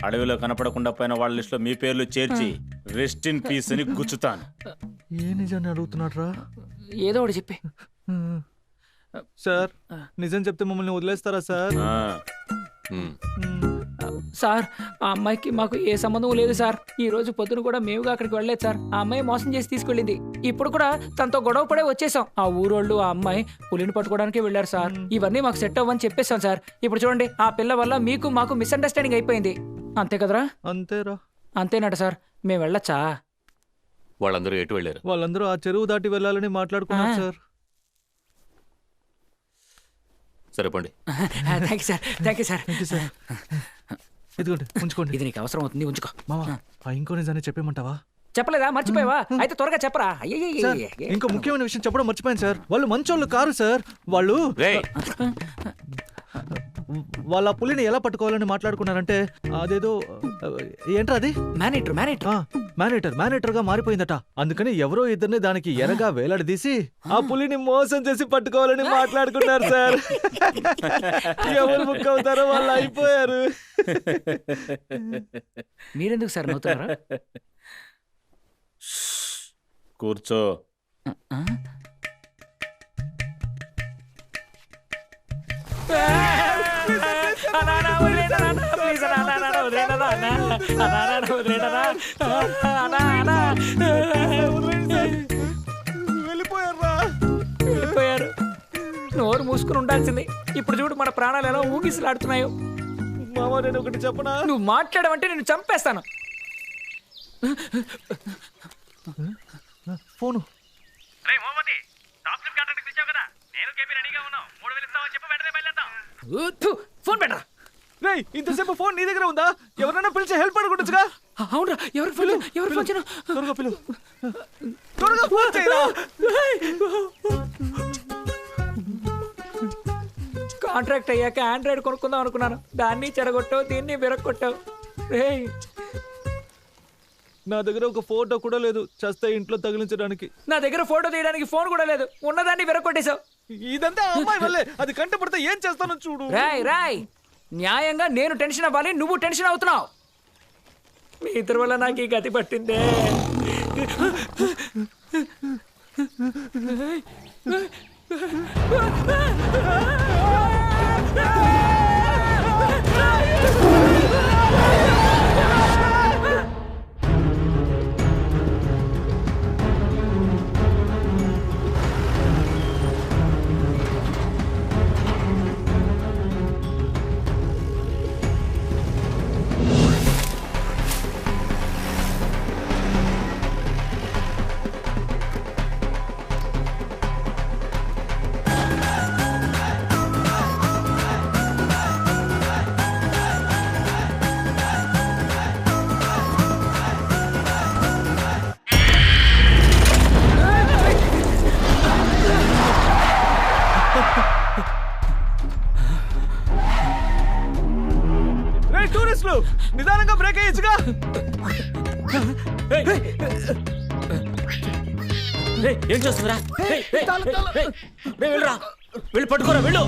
అడవిలో కనపడకుండా పోయిన వాళ్ళ లిస్టులో మీ పేర్లు చేర్చి రెస్ట్ ఇన్ పీస్ అని గుచ్చుతాను.
ఏ నిజాన్ని అడుగుతున్నాడ్రా?
ఏదో ఒకటి చెప్పి.
సార్ నిజం చెప్తే మమ్మల్ని వదిలేస్తారా సార్?
సార్ ఆ అమ్మాయికి మాకు ఏ సంబంధం లేదు సార్. ఈ రోజు పొద్దున కూడా మేముగా అక్కడికి వెళ్ళలేదు సార్. ఆ అమ్మాయి మోసం చేసి తీసుకెళ్ళింది. ఇప్పుడు కూడా తనతో గొడవ పడే వచ్చేసాం. ఆ ఊరోళ్ళు ఆ అమ్మాయి పులిని పట్టుకోవడానికి వెళ్ళారు సార్. ఇవన్నీ మాకు సెట్ అవ్వని చెప్పేశాం సార్. ఇప్పుడు చూడండి, ఆ పిల్ల వల్ల మీకు మాకు మిస్అండర్స్టాండింగ్ అయిపోయింది. అంతే కదరా?
అంతేరా.
అంతేనట సార్. మేము వెళ్ళొచ్చా?
వాళ్ళందరూ ఎటు వెళ్ళారు?
వాళ్ళందరూ ఆ చెరువు దాటి వెళ్ళాలని మాట్లాడుకున్నారు సార్.
సరిపోండి.
Thank you sir.
ఇదిగోండి, ఉంచుకోండి.
ఇది నీకు అవసరం అవుతుంది, ఉంచుకో.
మావా, ఆ ఇంకో నిజాన్ని చెప్పేమంటావా?
చెప్పలేదా? మర్చిపోయావా? అయితే త్వరగా చెప్పరా.
సార్, ఇంకో ముఖ్యమైన విషయం చెప్పడం మర్చిపోయాను సార్. వాళ్ళు మంచోళ్ళు కారు సార్. వాళ్ళు వాళ్ళ పులిని ఎలా పట్టుకోవాలని మాట్లాడుకున్నారంటే అదేదో ఏంట్రా అది? మేనేటర్ గా మారిపోయిందట. అందుకని ఎవరో ఇద్దరిని దానికి ఎరగా వేలాడదీసి ఆ పులిని మోసం చేసి పట్టుకోవాలని మాట్లాడుకున్నారు సార్. ఎవరు బుక్ అవుతారో వాళ్ళు అయిపోయారు.
మీరెందుకు సార్ నవ్వుతున్నారా?
కూర్చో.
వెళ్ళిపోయారు. నోరు మూసుకుని ఉండాల్సింది. ఇప్పుడు చూడు మన ప్రాణాలు ఎలా ఊగిసలాడుతున్నాయో.
మామ, నేను ఒకటి చెప్పనా?
నువ్వు మాట్లాడమంటే నేను చంపేస్తాను.
ఫోను.
ఫోన్ పెట్టరా.
రేయ్, ఇంతసేపు ఫోన్ నీ దగ్గర ఉందా? ఎవరైనా పిలిచి హెల్ప్ అడుగుండొచ్చుగా.
అవునరా, ఎవరు ఫోన్ చేయను?
త్వరగా పిలు. త్వరగా ఫోన్ చేయరా.
కాంట్రాక్ట్ అయ్యాక ఆండ్రాయిడ్ కొనుక్కుందాం అనుకున్నాను. దాన్ని చెడగొట్టావు, దీన్ని విరగొట్టావు. రేయ్,
నా దగ్గర ఒక ఫోటో కూడా లేదు చస్తే ఇంట్లో తగిలించడానికి.
నా దగ్గర ఫోటో తీయడానికి ఫోన్ కూడా లేదు. ఉన్నదాన్ని విరగొట్టేశావు.
ఇదంతా అమ్మాయి వల్లే. అది కంట పడితే ఏం చేస్తానో చూడు.
రాయ్, న్యాయంగా నేను టెన్షన్ అవ్వాలి, నువ్వు టెన్షన్ అవుతున్నావు. మీ ఇద్దరి వల్ల నాకు ఈ గతి పట్టిందే.
టూరిస్టులు నిదానంగా బ్రేక్ అయ్యచ్చుగా.
ఏం చేస్తుందిరా? వెళ్ళరా, వెళ్ళి పట్టుకోరా, వెళ్ళు.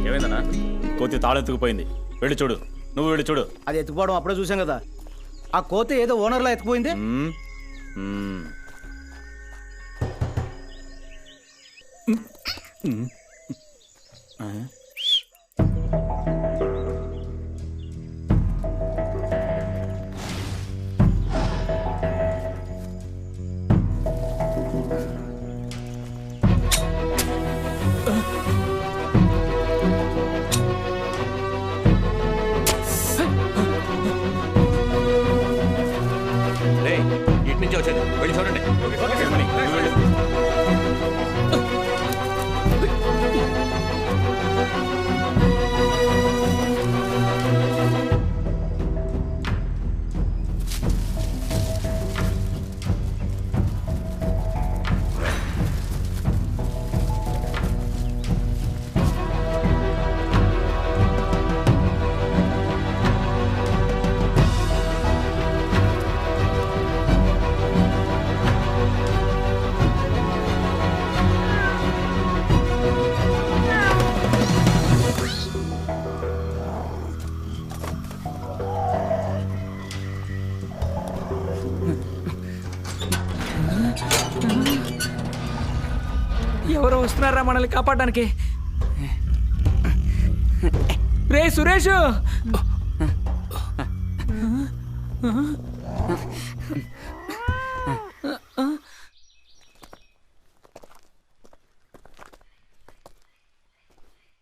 ఏమైందన్నా? కోతి తాళెత్తుకుపోయింది. వెళ్ళి చూడు. నువ్వు వెళ్ళి చూడు.
అది ఎత్తుకుపోవడం అప్పుడే చూసాం కదా. ఆ కోతి ఏదో ఓనర్లా ఎత్తుకుపోయింది.
ఎవరో వస్తున్నారా మనల్ని కాపాడడానికి. రే సురేష్,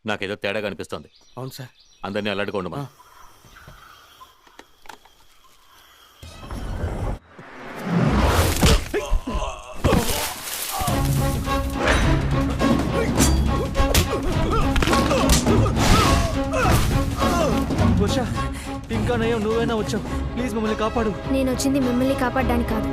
నాకేదో తేడాగా అనిపిస్తోంది.
అవును సార్.
అందరినీ అలర్ట్గా ఉండమా.
ఉషా, ఇంకా నయం నువ్వైనా వచ్చావు. ప్లీజ్ మమ్మల్ని కాపాడు.
నేను వచ్చింది మిమ్మల్ని కాపాడడానికి కాదు.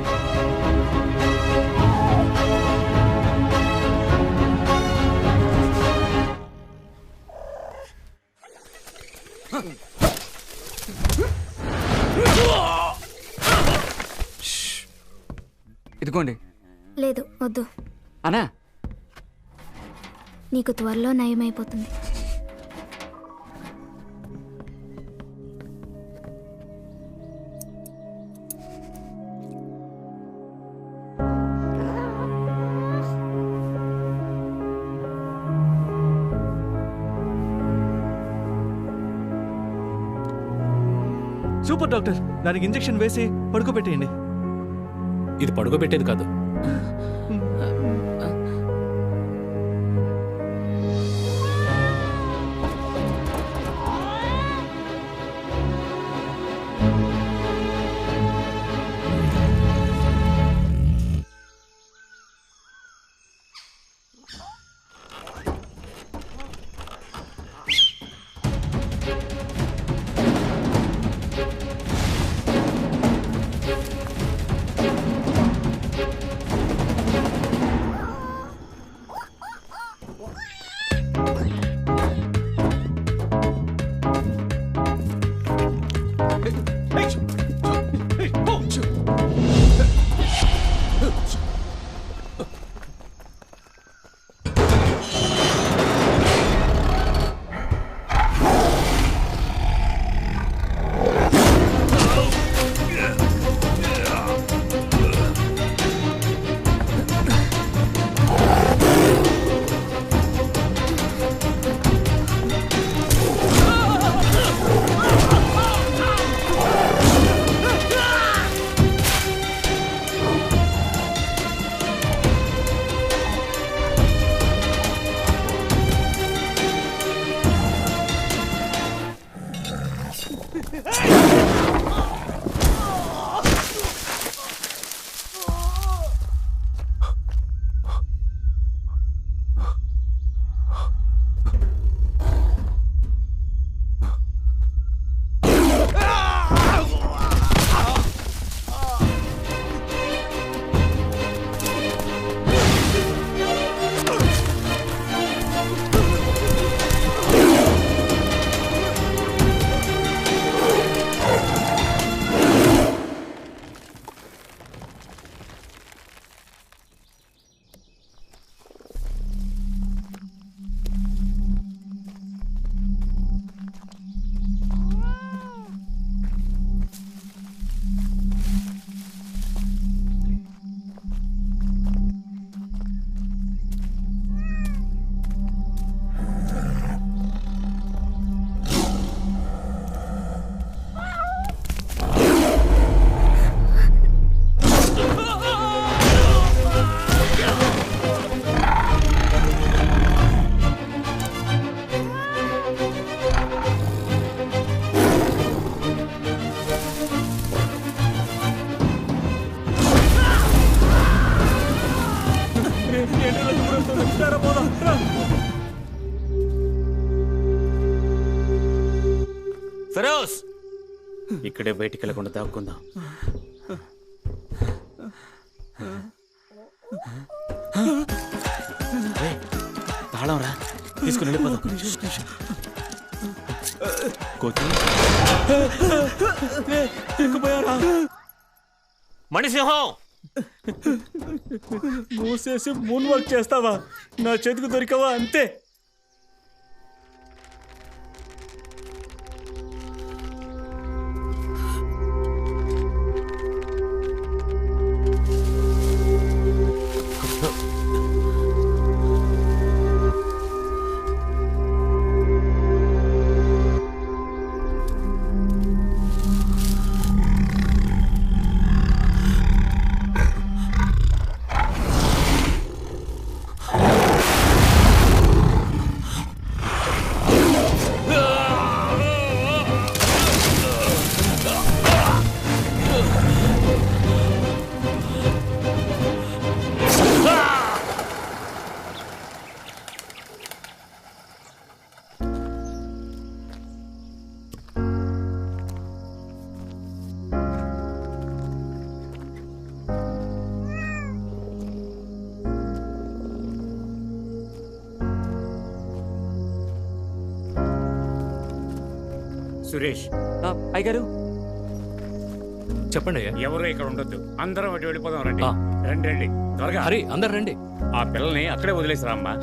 ఇదిగోండి.
లేదు, వద్దు.
అనా,
నీకు త్వరలో నయమైపోతుంది.
సూపర్ డాక్టర్, దానికి ఇంజెక్షన్ వేసి పడుకోబెట్టేయండి.
ఇది పడుకోబెట్టేది కాదు.
ఫిరోజ్,
ఇక్కడే బయటికి వెళ్ళకుండా దాక్కుందాం. తాళం రా, తీసుకుని వెళ్ళిపోదాం.
మణిసింహం,
మూసేసి మూన్ వాక్ చేస్తావా? నా చేతికి దొరికావా అంతే.
సురేష్
అయ్యగారు
చెప్పండి.
ఎవరు ఇక్కడ ఉండొద్దు, అందరం అటు వెళ్ళిపోదాం. రండి రండి రండి త్వరగా.
హరి, అందరు రండి.
ఆ పిల్లల్ని అక్కడే వదిలేసిరా అమ్మా.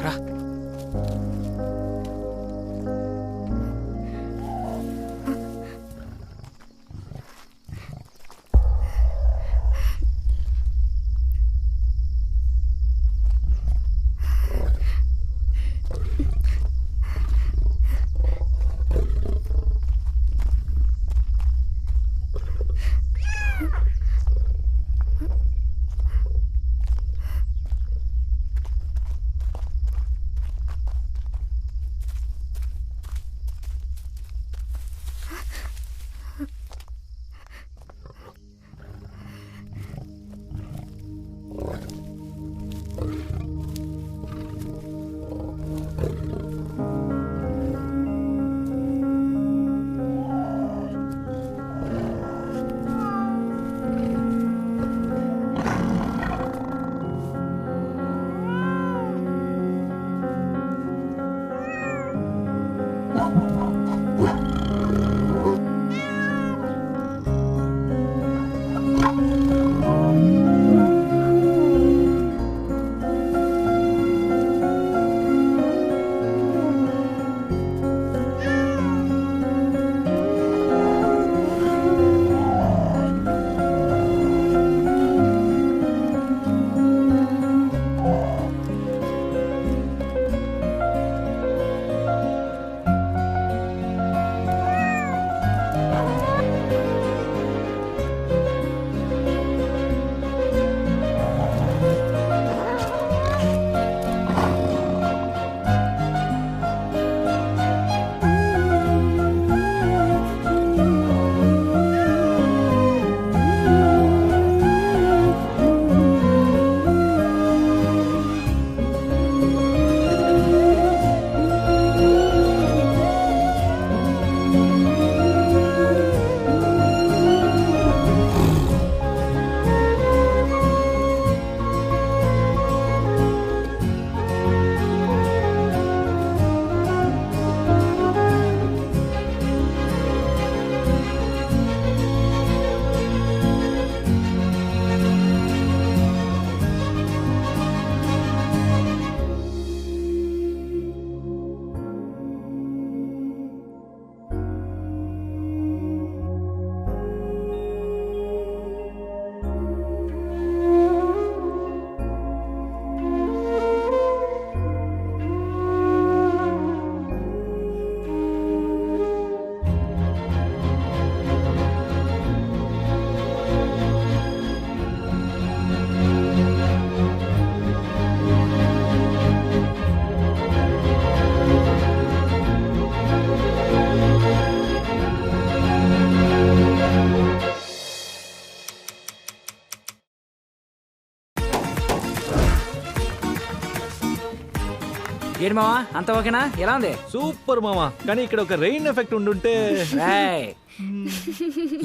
ఏంటి మావా అంత ఓకేనా? ఎలా ఉంది?
సూపర్ మామా, కానీ ఇక్కడ ఒక రెయిన్ ఎఫెక్ట్ ఉండుంటే.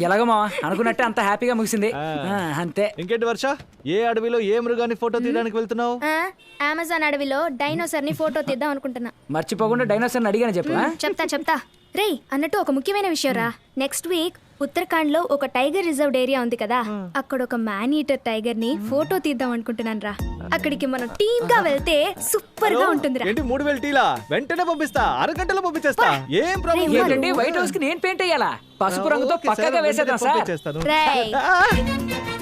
ఎలాగో మావా అనుకున్నట్టే అంత హ్యాపీగా ముగిసింది. అంతే.
ఇంకేంటి వర్ష, ఏ అడవిలో ఏ మృగాన్ని ఫోటో తీయడానికి వెళ్తున్నావు?
అమెజాన్ అడవిలో డైనోసార్ ని ఫోటో తీద్దాం అనుకుంటున్నా.
మర్చిపోకుండా డైనోసార్ అడిగాను చెప్పు.
చెప్తా రేయ్ అన్నట్టు ఒక ముఖ్యమైన విషయం రా. నెక్స్ట్ వీక్ ఉత్తరాఖండ్ లో ఒక టైగర్ రిజర్వ్డ్ ఏరియా ఉంది కదా, అక్కడ ఒక మ్యాన్ ఈటర్ టైగర్ ని ఫోటో తీద్దాం అనుకుంటున్నాను రా. అక్కడికి మనం టీమ్ గా వెళ్తే సూపర్ గా ఉంటుంది.
ఏంటి 3000 టీలా? వెంటనే పంపిస్తా, అరగంటలో పంపించేస్తా. ఏం ప్రాబ్లం లేదు.
వైట్ హౌస్ కి నేను పెయింట్ అయ్యాలా? పసుపు రంగుతో పక్కగా వేసేద్దాం సార్.